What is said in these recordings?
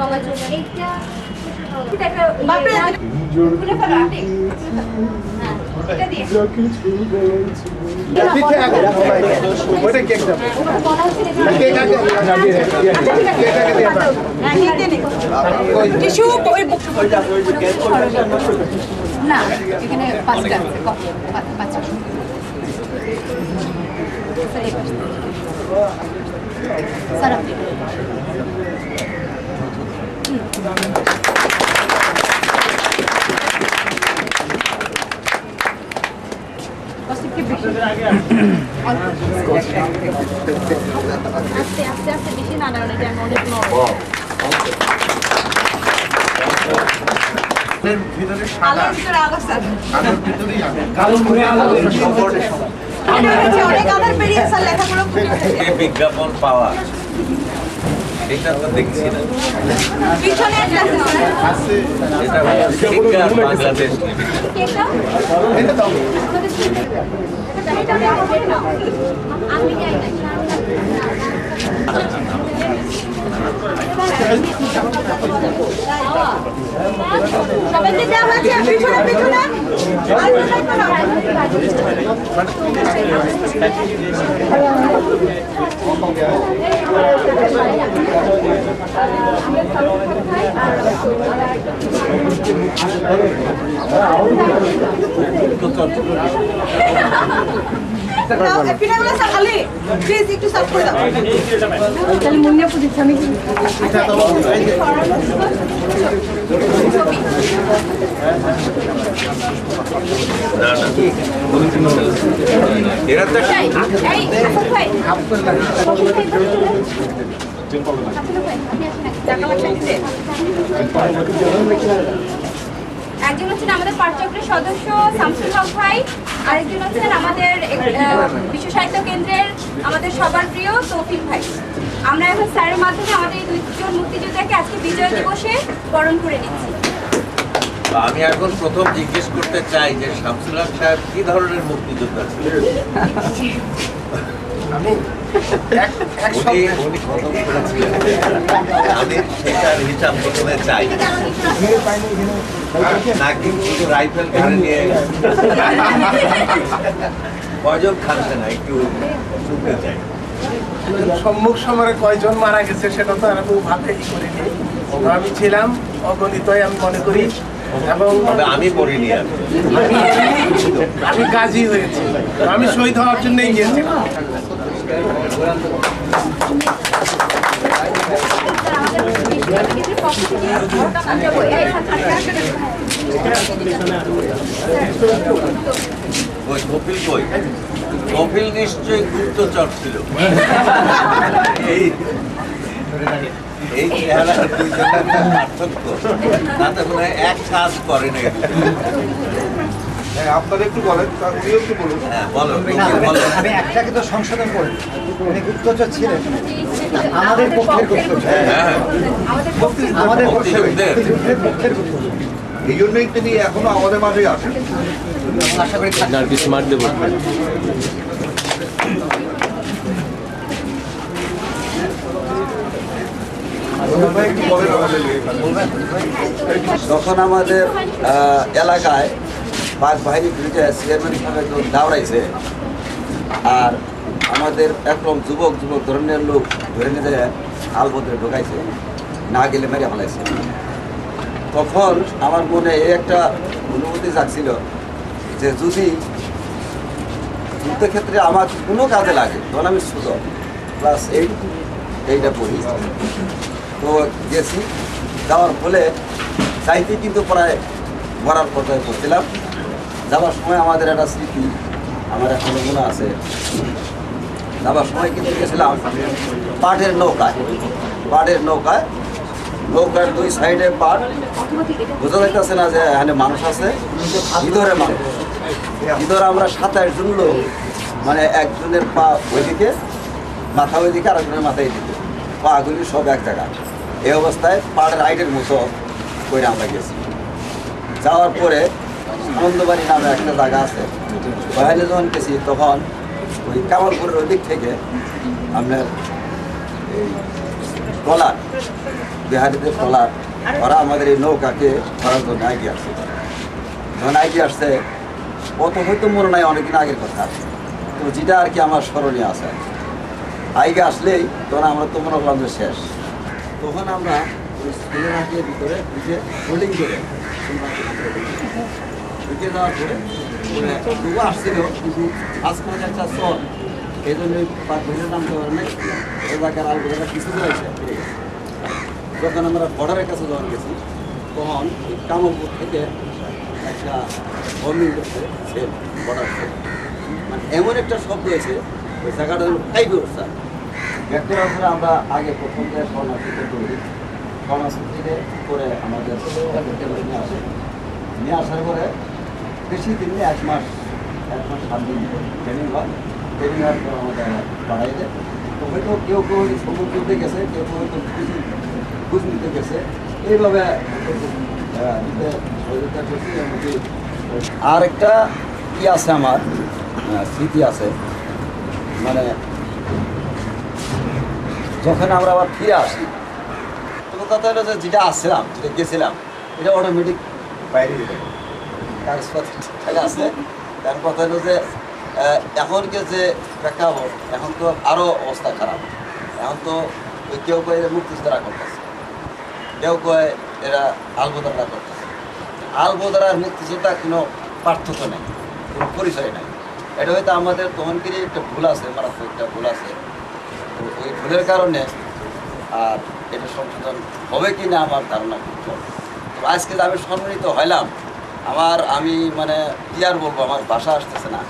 সবার জন্য এইটা না এখানে পাঁচটা পাঁচটা স্যার আপনি আস্তে আস্তে আস্তে বেশি না অনেক ভিতরে সাদা আলোর ভিতরেই অনেক আধার পেরিয়ে স্যার লেখাগুলো বিজ্ঞাপন পাওয়া এটা তো দেখছি না পিছনে একটা আছে এটা শিক্ষা বাংলাদেশ কেকটা এটা দাও আমি যাই না সবাইকে দেওয়া হয়েছে পিছনে পিছনে আর পিনাগুলো খালি প্লিজ একটু সাফ করে দাও তাহলে মুন্না পুজিছে আমি না না এরা তো এই হাসান ভাই আপনি টাকা লাগবে একজন হচ্ছেন আমাদের পাঠচক্রের সদস্য শামসুল হক ভাই, আরেকজন হচ্ছেন আমাদের বিশ্ব সাহিত্য কেন্দ্রের আমাদের সবার প্রিয় তৌফিক ভাই। আমরা এখন স্যারের মাধ্যমে আমাদের এই দুইজন মুক্তিযোদ্ধাকে আজকে বিজয় দিবসে বরণ করে নিচ্ছি। আমি এখন প্রথম জিজ্ঞেস করতে চাই যে শামসুল হক সাহেব কি ধরনের মুক্তিযোদ্ধা ছিলেন? উনি প্রথম করেছিলেন। আমি সেটার হিসাব প্রথমে চাই, নাকি শুধু রাইফেল ঘাড়ে নিয়ে কয়জন খাচ্ছে না একটু শুনতে চাই। সম্মুখ সমরে কয়জন মারা গেছে সেটা তো আমি ভাবতে কি করিনি। আমি ছিলাম অগণিতই আমি মনে করি, এবং আমি পড়িনি। আমি গাজী হয়েছি, আমি শহীদ হওয়ার জন্যই গিয়েছিলাম। ওই কপিল কই? কপিল নিশ্চয়ই গুপ্তচর ছিল। এই চেহারার দুইজনের পার্থক্য তাতে মনে হয় এক কাজ করে না। আপনারা একটু বলেন, উনিও একটু বলুন। হ্যাঁ বলো, আমি একটাকে তো সংশোধন করি, উনি গুপ্তচর ছিলেন, আমাদের পক্ষের গুপ্তচর, আমাদের মুক্তিযুদ্ধের পক্ষের গুপ্তচর। এই জন্যই তিনি এখনো আমাদের মাঝেই আছেন। আশা করি তখন আমাদের এলাকায় পাক বাহিনী বিরুদ্ধে চেয়ারম্যান সাহেব দাঁড়াইছে, আর আমাদের একদম যুবক ধরনের লোক ধরে নিয়ে যায় আলবদরে ঢোকাইছে, না গেলে মেরে ফেলাইছে। তখন আমার মনে এই একটা অনুভূতি জাগছিল যে যদি যুদ্ধক্ষেত্রে আমার কোনো কাজে লাগে, তখন আমি ছোট ক্লাস এইটা পড়ি, তো গেছি। যাওয়ার ফলে চাইতে কিন্তু প্রায় মরার পর্যায়ে পড়ছিলাম। যাওয়ার সময় আমাদের একটা স্মৃতি আমার এখনো মনে আছে। যাওয়ার সময় কিন্তু গেছিলাম পাটের নৌকায়, নৌকার দুই সাইডে পাট, বোঝা যাইতেছে না যে এখানে মানুষ আছে, ভিতরে মানুষ। ভিতরে আমরা 27 জন লোক, মানে একজনের পা ওইদিকে, মাথা ওইদিকে, আর একজনের মাথা এইদিকে, পাগুলি সব এক জায়গা। এই অবস্থায় পাড়ের রাইডের মতো করে আমরা গেছি। যাওয়ার পরে আনন্দবাড়ি নামে একটা জায়গা আছে, ওখানে যখন গেছি তখন ওই কামালপুরের ওই দিক থেকে আপনার এই ট্রলার বিহারিদের ট্রলার ওরা আমাদের এই নৌকাকে ধরার জন্য আগে আসছে। যখন আগে আসছে অত হয়তো মনে নাই অনেকদিন আগের কথা, তো যেটা আর কি আমার স্মরণীয় আছে। আগে আসলেই তখন আমরা তো মনে করলাম যে শেষ। তখন আমরা ওই স্কুলের আগে ভিতরে ঢুকে হোল্ডিং করে ঢুকে যাওয়ার পরে তবু আসছিল, কিন্তু আজকে একটা চল এই জন্য পাঁচ বছরের নাম দেওয়ার নেই এলাকার আলবোঝাটা কিছু রয়েছে। যখন আমরা বর্ডারের কাছে যখন গেছি তখন এই কামলপুর থেকে একটা বমি করছে সেল বর্ডার থেকে, মানে এমন একটা শব্দ হয়েছে ওই জায়গাটা হলো ফাইবার স্যার। ব্যাক করার পরে আমরা আগে প্রথম যে শরণার্থীতে করি, শরণার্থীতে করে আমাদের নিয়ে আসে, নিয়ে আসার পরে বেশি দিন 1 মাস 7 দিন ট্রেনিং হয়। ট্রেনিং হওয়ার পর আমাদের বাড়াই দেয়। তো হয়তো কেউ কেউ সমুদ্র দিতে গেছে, কেউ কেউ হয়তো খোঁজ নিতে গেছে, এইভাবে সহযোগিতা করছি। আর একটা কি আছে আমার স্মৃতি আছে, মানে যখন আমরা আবার ফিরে আসি তো কথা হলো যে যেটা আসছিলাম, যেটা গেছিলাম, এটা অটোমেটিক বাইরে দিতে কাগজপত্র ঠিকঠাক আছে। তার কথা হলো যে এখনকে যে প্রেক্ষাপট, এখন তো আরও অবস্থা খারাপ। এখন তো ওই কেউ কয়ে মুক্তিযোদ্ধারা করতেছে, কেউ কয়ে এরা আলবোদারা করতেছে। আলবোদারা আর মুক্তিযোদ্ধা কোনো পার্থক্য নেই, কোনো পরিচয় নাই। এটা হয়তো আমাদের তখনকারই একটা ভুল আছে, মারাত্মক একটা ভুল আছে। তো ওই ভুলের কারণে আর এটা সংশোধন হবে কি না আমার ধারণা খুব কম। তো আজকে আমি সম্মানিত হইলাম, আমি মানে কি আর বলবো, আমার ভাষা আসতেছে না।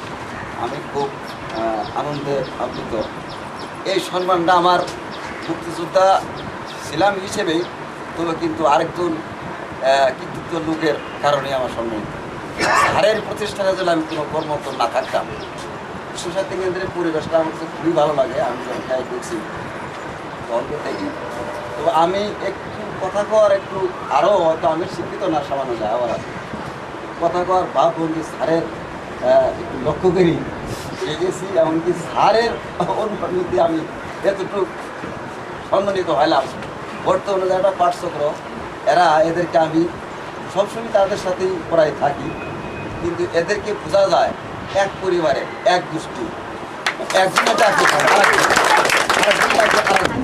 আমি খুব আনন্দে আপ্লুত। এই সম্মানটা আমার মুক্তিযোদ্ধা ছিলাম হিসেবেই, তবে কিন্তু আরেকজন কৃতিত্ব লোকের কারণে আমার সম্মানিত। হারের প্রতিষ্ঠানে যদি আমি কোনো কর্মরত না থাকতাম, বিশ্বসাহিত্য কেন্দ্রের পরিবেশটা আমার কাছে খুবই ভালো লাগে। আমি যখন খেয়াল করছি তখন থেকে, তো আমি একটু কথা কওয়ার একটু আরও হয়তো আমি শিক্ষিত না সামান্য যায় আবার কথা কওয়ার বা বন্ধু স্যারের একটু লক্ষ্য করি শিখেছি। এমনকি স্যারের অনুপ্রাণিতে আমি এতটুকু সম্মানিত হইলাম। বর্তমানে যারা পাঠচক্র এরা, এদেরকে আমি সবসময় তাদের সাথেই পড়াই থাকি, কিন্তু এদেরকে বোঝা যায় এক পরিবারে এক গোষ্ঠী, একজনের চাকরি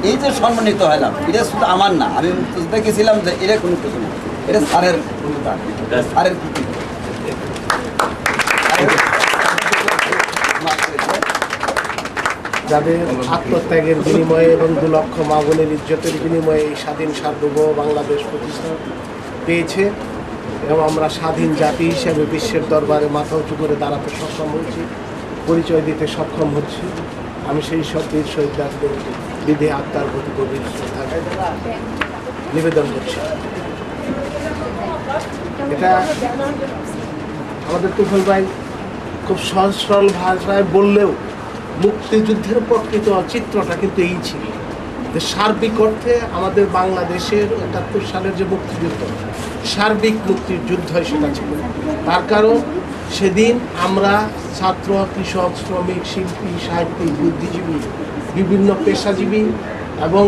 এই যে সম্মানিত হইলাম, এটা শুধু আমার না, আমি দেখেছিলাম যে এটা কোনো কিছু না, এটা স্যারের ভূমিকা, স্যারের কৃতিত্ব। যাদের আত্মত্যাগের বিনিময়ে এবং 2 লক্ষ মা বোনের ইজ্জতের বিনিময়ে এই স্বাধীন সার্বভৌম বাংলাদেশ প্রতিষ্ঠা পেয়েছে, এবং আমরা স্বাধীন জাতি হিসেবে বিশ্বের দরবারে মাথা উঁচু করে দাঁড়াতে সক্ষম হচ্ছি, পরিচয় দিতে সক্ষম হচ্ছি। আমি সেই সব বীর শহীদদের বিধি আত্মার প্রতি গভীর শ্রদ্ধা নিবেদন করছি। এটা আমাদের তুফাইল ভাই খুব সহজ সরল ভাষায় বললেও মুক্তিযুদ্ধের প্রকৃত চিত্রটা কিন্তু এই ছিল যে সার্বিক অর্থে আমাদের বাংলাদেশের ৭১ সালের যে মুক্তিযুদ্ধ, সার্বিক মুক্তির যুদ্ধ সেটা ছিল। তার কারণ সেদিন আমরা ছাত্র, কৃষক, শ্রমিক, শিল্পী, সাহিত্যিক, বুদ্ধিজীবী, বিভিন্ন পেশাজীবী এবং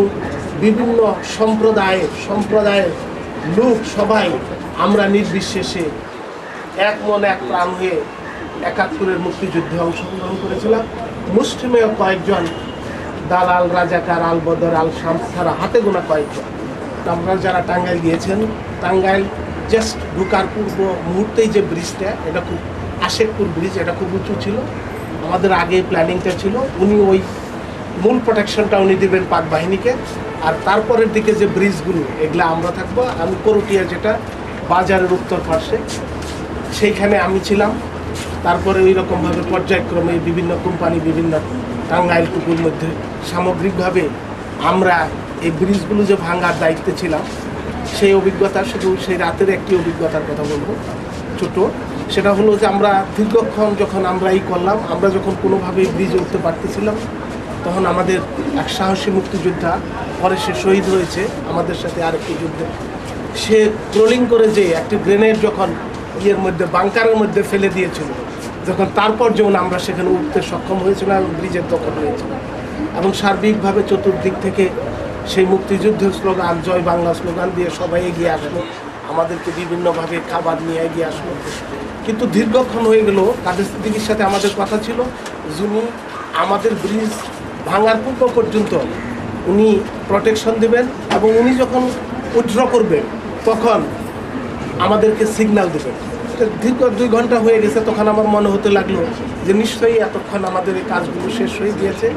বিভিন্ন সম্প্রদায়ের লোক সবাই আমরা নির্বিশেষে এক মন এক প্রাণ হয়ে ৭১-এর মুক্তিযুদ্ধে অংশগ্রহণ করেছিলাম। মুসলিমেও কয়েকজন দালাল, রাজাকার, আলবদর, আল শামস ছাড়া হাতে গোনা কয়েকজন। আপনারা যারা টাঙ্গাইল গিয়েছেন, টাঙ্গাইল জাস্ট ঢুকার পূর্ব মুহূর্তেই যে ব্রিজটা, এটা খুব আশেকপুর ব্রিজ, এটা খুব উঁচু ছিল। আমাদের আগে প্ল্যানিংটা ছিল উনি ওই মূল প্রোটেকশনটা উনি দেবেন পাক বাহিনীকে, আর তারপরের দিকে যে ব্রিজগুলো এগুলো আমরা থাকবো। আমি করটিয়া, যেটা বাজারের উত্তর পার্শ্বে, সেইখানে আমি ছিলাম। তারপরে ওই রকমভাবে পর্যায়ক্রমে বিভিন্ন কোম্পানি, বিভিন্ন টাঙ্গাইলটুকুর মধ্যে সামগ্রিকভাবে আমরা এই ব্রিজগুলো যে ভাঙার দায়িত্বে ছিলাম, সেই অভিজ্ঞতা, শুধু সেই রাতের একটি অভিজ্ঞতার কথা বলবো ছোট। সেটা হলো যে আমরা দীর্ঘক্ষণ যখন আমরা করলাম, আমরা যখন কোনোভাবেই ব্রিজে উঠতে পারতেছিলাম, তখন আমাদের এক সাহসী মুক্তিযোদ্ধা, পরে সে শহীদ হয়েছে আমাদের সাথে আরেকটি যুদ্ধে, সে ট্রোলিং করে যে একটি গ্রেনেড যখন বাংকারের মধ্যে ফেলে দিয়েছিল, যখন তারপর যেমন আমরা সেখানে উঠতে সক্ষম হয়েছিলাম এবং ব্রিজের দখল হয়েছিল। এবং সার্বিকভাবে চতুর্দিক থেকে সেই মুক্তিযুদ্ধের স্লোগান জয় বাংলা স্লোগান দিয়ে সবাই এগিয়ে আসলো, আমাদেরকে বিভিন্নভাবে খাবার নিয়ে এগিয়ে আসলো। কিন্তু দীর্ঘক্ষণ হয়ে গেল, কাদের সিদ্দিকীর সাথে আমাদের কথা ছিল যিনি আমাদের ব্রিজ ভাঙার পূর্ব পর্যন্ত উনি প্রোটেকশন দেবেন এবং উনি যখন উইথড্র করবেন তখন আমাদেরকে সিগন্যাল দেবেন। দীর্ঘ 2 ঘন্টা হয়ে গেছে, তখন আমার মনে হতে লাগলো যে নিশ্চয়ই এতক্ষণ আমাদের এই কাজগুলো শেষ হয়ে গিয়েছে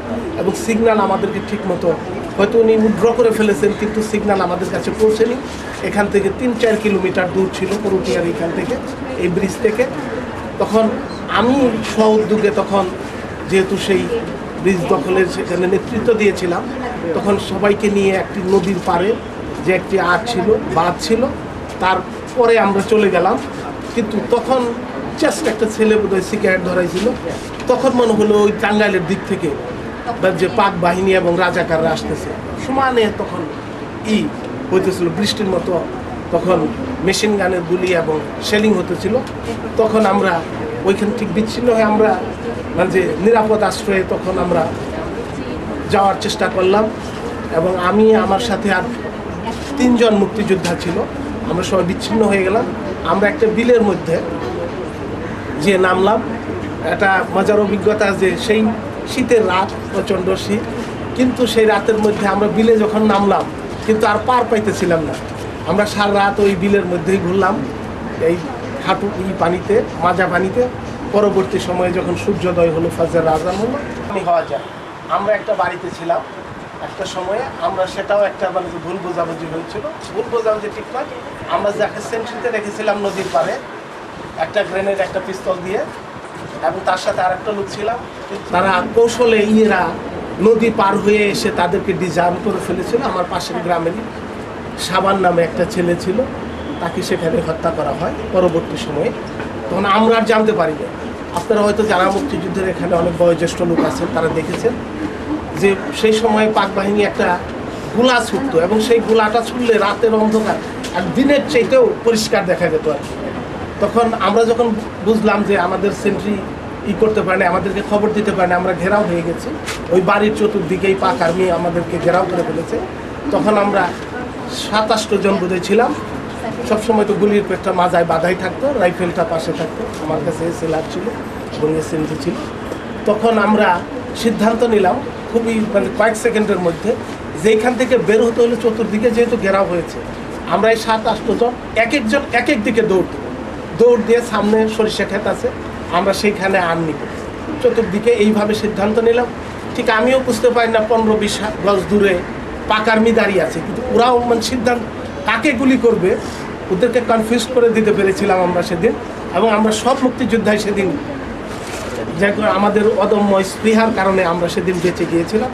এবং সিগন্যাল আমাদেরকে ঠিক মতো, হয়তো উনি উইথড্র করে ফেলেছেন কিন্তু সিগন্যাল আমাদের কাছে পৌঁছেনি। এখান থেকে 3-4 কিলোমিটার দূর ছিল পরুটিয়ার এখান থেকে, এই ব্রিজ থেকে। তখন আমি স্ব-উদ্যোগে তখন যেহেতু সেই ব্রিজ দখলের সেখানে নেতৃত্ব দিয়েছিলাম, তখন সবাইকে নিয়ে একটি নদীর পাড়ে যে একটি ছিল, বাঁধ ছিল, তারপরে আমরা চলে গেলাম। কিন্তু তখন জাস্ট একটা ছেলে বোধহয় সিগারেট ধরাইছিল, তখন মনে হলো ওই টাঙ্গাইলের দিক থেকে যে পাক বাহিনী এবং রাজাকাররা আসতেছে সমানে, তখন হইতেছিল বৃষ্টির মতো, তখন মেশিন গানের গুলি এবং শেলিং হতেছিল। তখন আমরা ওইখান ঠিক বিচ্ছিন্ন হয়ে আমরা মানে যে নিরাপদ আশ্রয়ে তখন আমরা যাওয়ার চেষ্টা করলাম এবং আমি আমার সাথে আর 3 জন মুক্তিযোদ্ধা ছিল, আমরা সবাই বিচ্ছিন্ন হয়ে গেলাম। আমরা একটা বিলের মধ্যে যে নামলাম, একটা মজার অভিজ্ঞতা যে সেই শীতের রাত, প্রচণ্ড শীত, কিন্তু সেই রাতের মধ্যে আমরা বিলে যখন নামলাম কিন্তু আর পার পাইতেছিলাম না। আমরা সারা রাত ওই বিলের মধ্যেই ঘুরলাম, এই হাঁটু পানিতে, মাজা পানিতে। পরবর্তী সময়ে যখন সূর্যোদয় হলো, ফজর আজান হলো, হওয়া যায়। আমরা একটা বাড়িতে ছিলাম একটা সময়ে, আমরা সেটাও একটা মানে ভুল বোঝাবুঝি হয়েছিল। ভুল বোঝাবুঝি ঠিক নয়, আমরা যাকে সেন্ট্রিতে রেখেছিলাম নদীর পাড়ে, একটা গ্রেনেড, একটা পিস্তল দিয়ে, এবং তার সাথে আরেকটা লোক ছিলাম। তারা কৌশলে নদী পার হয়ে এসে তাদেরকে ডিজাইন করে ফেলেছিল। আমার পাশের গ্রামেরই সাবান নামে একটা ছেলে ছিল, তাকে সেখানে হত্যা করা হয় পরবর্তী সময়ে। তখন আমরা আর জানতে পারি না। আপনারা হয়তো যারা মুক্তিযুদ্ধের এখানে অনেক বয়োজ্যেষ্ঠ লোক আছেন তারা দেখেছেন যে সেই সময় পাক বাহিনী একটা গোলা ছুটতো এবং সেই গোলাটা ছুটলে রাতের অন্ধকার আর দিনের চাইতেও পরিষ্কার দেখা যেত আর কি। তখন আমরা যখন বুঝলাম যে আমাদের সেন্ট্রি করতে পারে না, আমাদেরকে খবর দিতে পারে না, আমরা ঘেরাও হয়ে গেছি, ওই বাড়ির চতুর্দিকেই পাক আর্মি আমাদেরকে ঘেরাও করে ফেলেছে, তখন আমরা 27 জন বোধহয় ছিলাম। সবসময় তো গুলির পেটটা মাজায় বাধাই থাকতো, রাইফেলটা পাশে থাকতো, আমার কাছে এসএলআর ছিল এবং এসএমজি ছিল। তখন আমরা সিদ্ধান্ত নিলাম খুবই মানে কয়েক সেকেন্ডের মধ্যে, যেখান থেকে বের হতে হলে চতুর্দিকে যেহেতু ঘেরাও হয়েছে, আমরা এই 7-8 জন একজন এক এক দিকে দৌড় দিয়ে সামনে সরিষা ক্ষেত আছে, আমরা সেইখানে নিব চতুর্দিকে, এইভাবে সিদ্ধান্ত নিলাম। ঠিক আমিও বুঝতে পারি না 15-20 গজ দূরে পাক আর্মি দাঁড়িয়ে আছে, কিন্তু ওরাও মানে সিদ্ধান্ত কাকে গুলি করবে ওদেরকে কনফিউজ করে দিতে পেরেছিলাম আমরা সেদিন। এবং আমরা সব মুক্তিযোদ্ধাই সেদিন যে আমাদের অদম্য স্পৃহার কারণে আমরা সেদিন বেঁচে গিয়েছিলাম।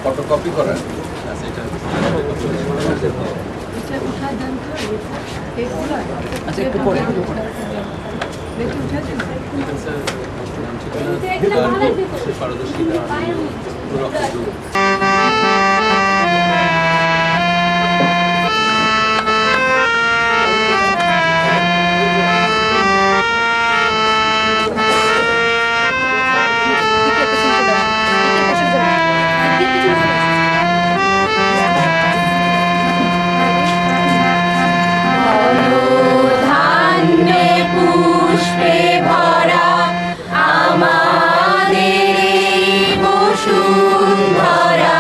ফটোকপি করা আচ্ছা একটু পরে আমাদের বসুন্ধরা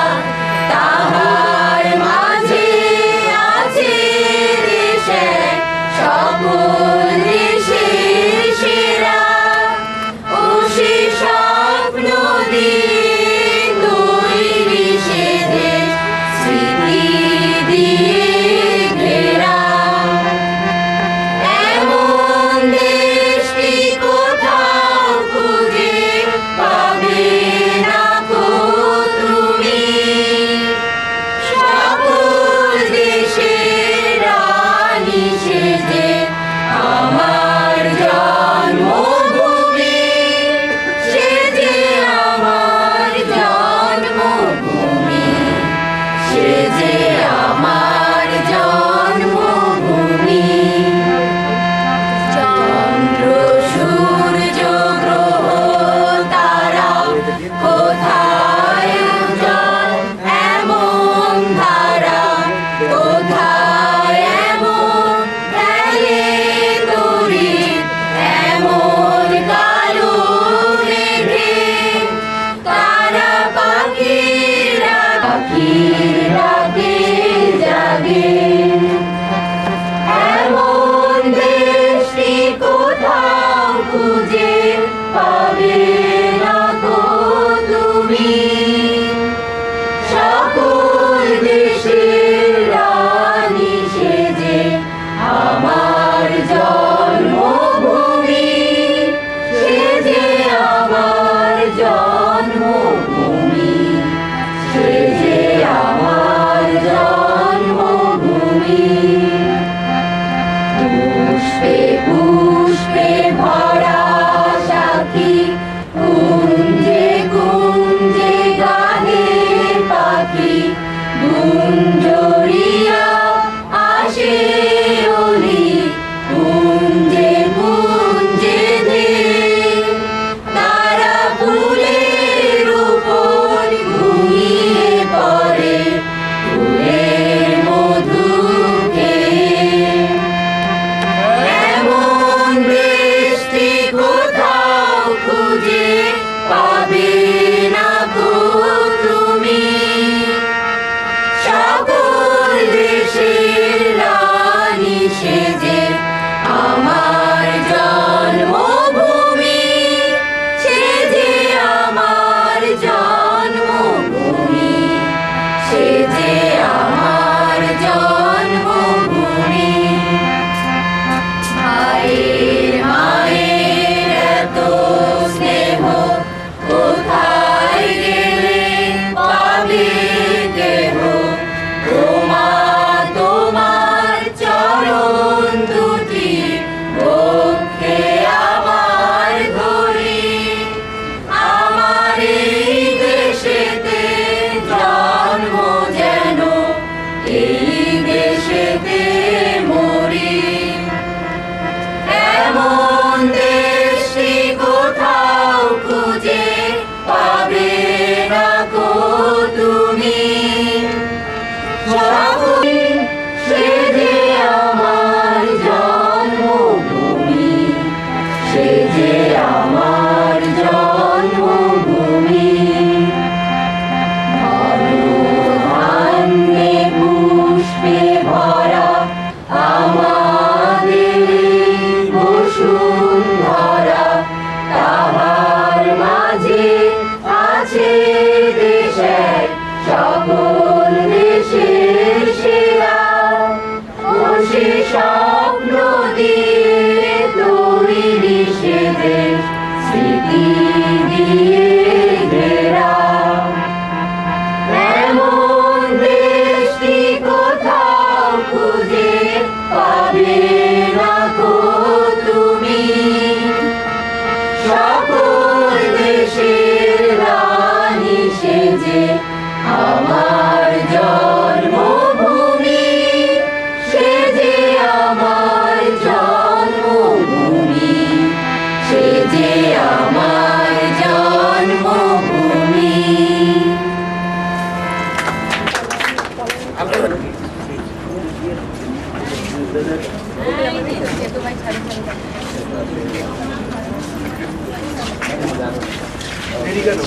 দেরি কেন?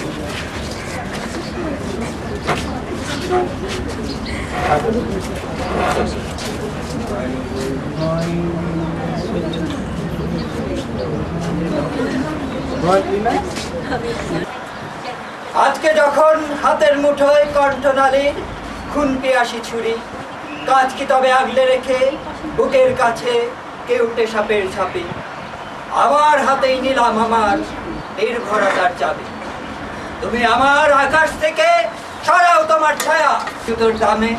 আজকে যখন হাতের মুঠোয় কণ্ঠনালীর খুন্তি আসি ছুরি, কাজ কি তবে আগলে রেখে বুকের কাছে কেউটে সাপের ছাপি, আমার হাতেই নিলাম আমার নির্ভরতার চাবি। তুমি আমার আকাশ থেকে ছড়াও তোমার ছায়া জুতোর দামে,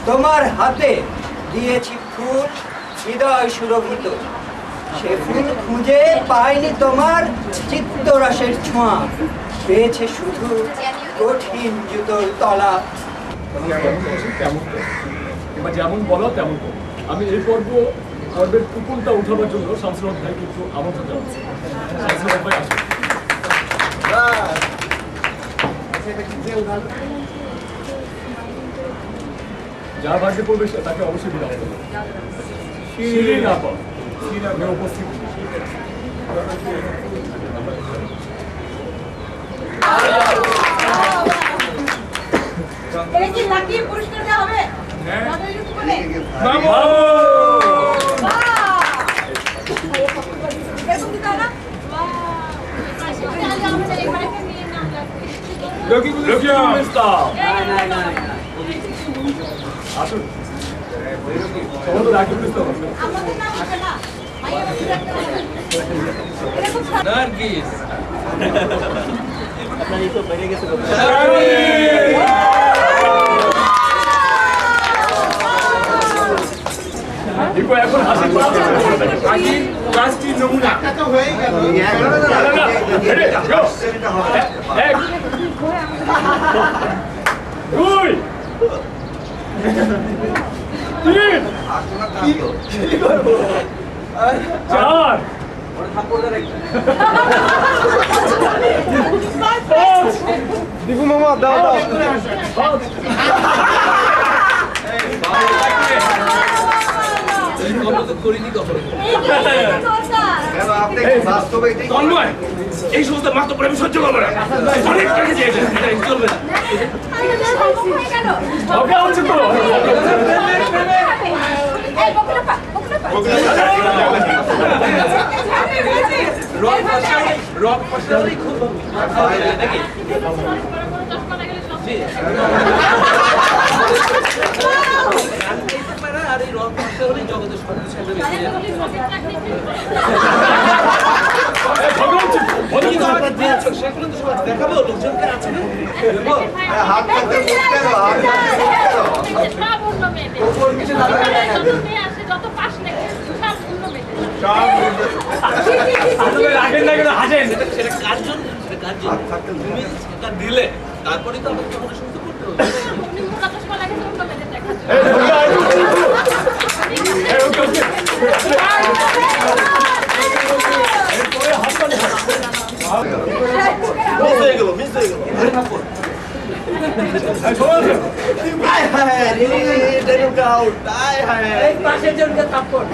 তোমার হাতে দিয়েছি ফুল হৃদয় সুরভিত, সে ফুল খুঁজে পাইনি তোমার চিত্তরসের ছোঁয়া, পেয়েছে শুধু কঠিন জুতোর তলা। এবার যেমন বলো তেমন করো। আমি এই পর্বের কুকুরটা উঠাবার জন্য শামসুল হক ভাইকে একটু আমন্ত্রণ জানাচ্ছি। শামসুল হক ভাই আসুন। যার ভাগ্যে পড়বে তাকে অবশ্যই বিদায় করতে হবে। শিরিন আপা উপস্থিত। এটা কি লাকি পুরস্কার দেওয়া হবে? এরকম কি তাই না? আসুন সমস্ত রাকিব ইসলাম আসুন। আমাদের নাম হবে না। মাইয়া বাড়ির একটা হবে। এরকম নার্গিস এখন হাসি প্লাস্টিক নমুনা হয়ে গেল। এক দুই তিন চার দিগু মামা দাও দাও কেন আপনি বাস্তবে এটাই তন্ময় এই সমস্ত মাত্র করে আমি সহ্য করবো না। অনেক দেখেছি এটা চলবে না। ওকে হচ্ছে তো রক ফসলেরই খুব নাকি আর এই রক ফসলেরই জগতের সবকিছু সেগুলো তো সবাই দেখাবো লোকজনকে আছে না হাত পাতে মুখতে দাও, হাত পাতে রাখেন না কেন হাসেন সেটা কার জন্য সেটা কার জন্য তুমি সেটা দিলে তারপরে তো আমাকে তোমাকে সুস্থ করতে হবে পাশের জনকে থাপ্পড়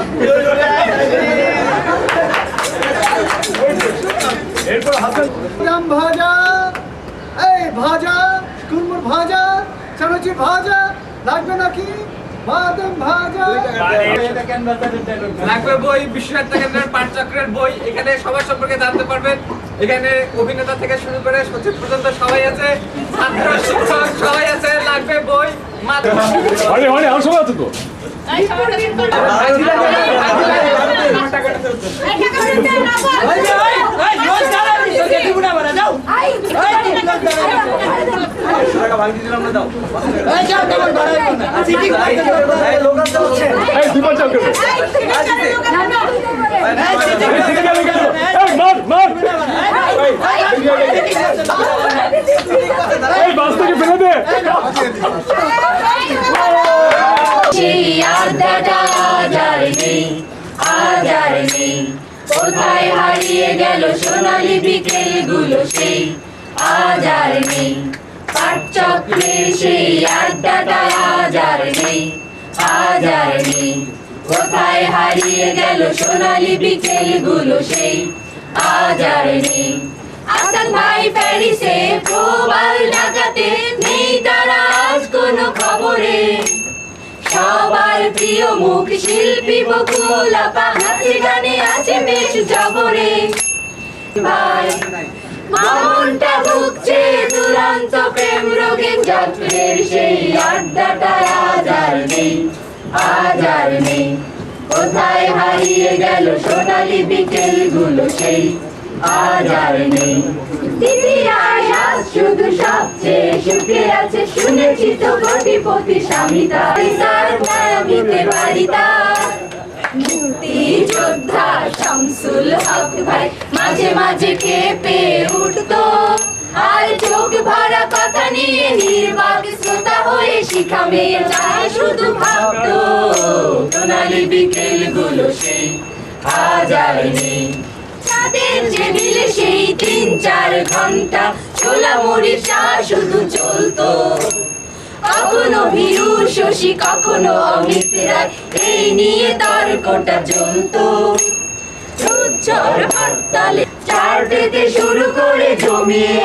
এরপর হাসান রাম ভাজা এই ভাজা কুমড় ভাজা চানাচুর ভাজা লাগবে নাকি বাদাম ভাজা লাগবে বই বিশ্বসাহিত্য কেন্দ্রের পাঠচক্রের বই, এখানে সবার সম্পর্কে জানতে পারবেন। এখানে অভিনেতা থেকে শুরু করে সচিব পর্যন্ত সবাই আছে, ছাত্র শিক্ষক সবাই আছে। লাগবে বই মাত্র আমার সময় আছে তো বাস থেকে ফেলে দে সেই আড্ডাটা আজ আর নেই, আজ আর নেই। কোথায় হারিয়ে গেল সোনালি বিকেল গুলো সেই আজ আর নেই। পাঠচক্রের সেই আড্ডাটা আজ আর নেই, আজ আর নেই। কোথায় হারিয়ে গেল সোনালি বিকেলগুলো সেই আজ আর নেই। আসাদ ভাই প্যারিসে প্রবাল ঢাকাতে নেই তারা আজ কোনো খবরে। সবার প্রিয় মুখ শিল্পী বকুল আপা নাচে গানে আছে বেশ জবরে। ভাই মনটা ভুগছে দুরন্ত প্রেম রোগে, যাত্রের সেই আড্ডাটা আজ আর নেই, আজ আর নেই। কোথায় হারিয়ে গেল সোনালি বিকেলগুলো সেই আজ আর নেই। দিদিরা আজ শুধু সবচেয়ে সুখে আছে, শুনেছি তো কোটিপতি স্বামী তার মায়াবিতে বাড়ি তার। মুক্তি যোদ্ধা শামসুল হক ভাই মাঝে মাঝে কেঁপে উঠতো, আর চোখ ভরা কথা নিয়ে নির্বাক শ্রোতা হয়ে শিখা মেয়ে চায় শুধু ভাবতো। সোনালি বিকেলগুলো সেই আজ আর নেই। তাদের টেবিলে সেই 3-4 ঘন্টা ছোলা মুড়ির চা শুধু চলতো। কখনো ভীরু শশী, কখনো অমিত রায়, এই নিয়ে তর্কটা চলতো। ঝড় হরতালে চারটেতে শুরু করে জমিয়ে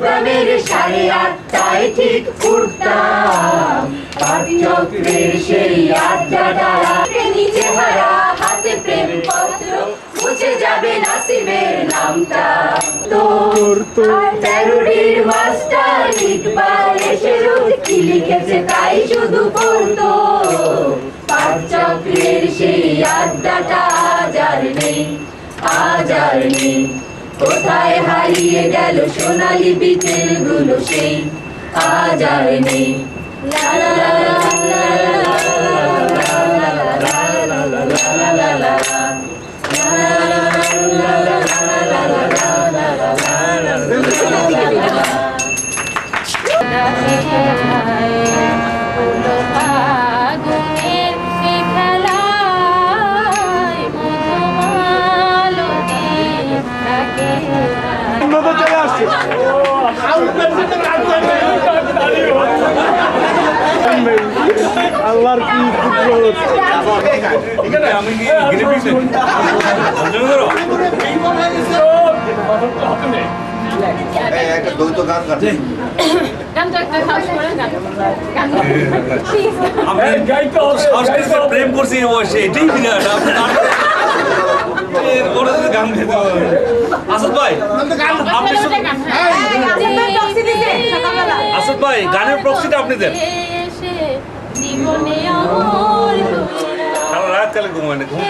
গ্রামের 8:30টায় ঠিক উঠতাম। পাঠচক্রের সেই আড্ডাটা নিচে হারা হাতে প্রেম পত্র, মুছে যাবে নাসিমের নামটা। তো প্যারোডির মাস্টার ইকবাল এসে রোজ কি লিখেছে তাই শুধু পড়তো। পাঠচক্রের সেই আড্ডাটা আজ আর নেই, আজ আর নেই। কোথায় হারিয়ে গেল সোনালি বিকেলগুলো সেই আজ আর নেই। লা লা লা লা লা লা লা। আল্লাহর কি কুদরত। একটা দ্বৈত গান গাচ্ছে। প্রেম করছি বসে এটাই বিরাট। গান আসাদ ভাই, আসাদ ভাই গানের প্রক্সিটা আপনি দেন। সারা রাত কালে ঘুমায় ঘুম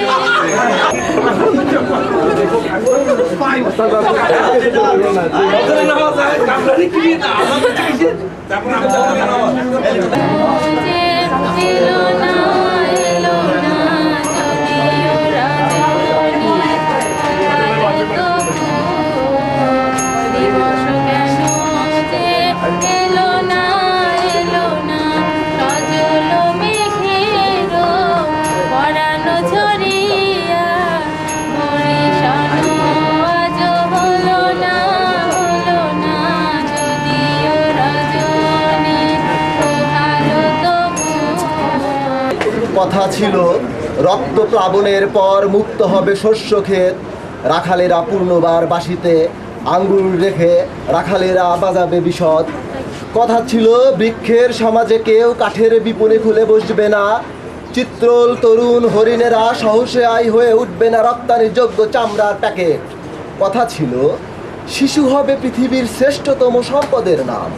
কথা ছিল রক্ত প্লাবনের পর মুক্ত হবে শস্য ক্ষেত, রাখালেরা পূর্ণবার বাসিতে আঙ্গুল রেখে রাখালেরা বাজাবে বিশদ। কথা ছিল বৃক্ষের সমাজে কেউ কাঠের বিপণে খুলে বসবে না, চিত্রল তরুণ হরিণেরা সহসে আয় হয়ে উঠবে না রপ্তানি যোগ্য চামড়ার প্যাকেট। কথা ছিল শিশু হবে পৃথিবীর শ্রেষ্ঠতম সম্পদের নাম,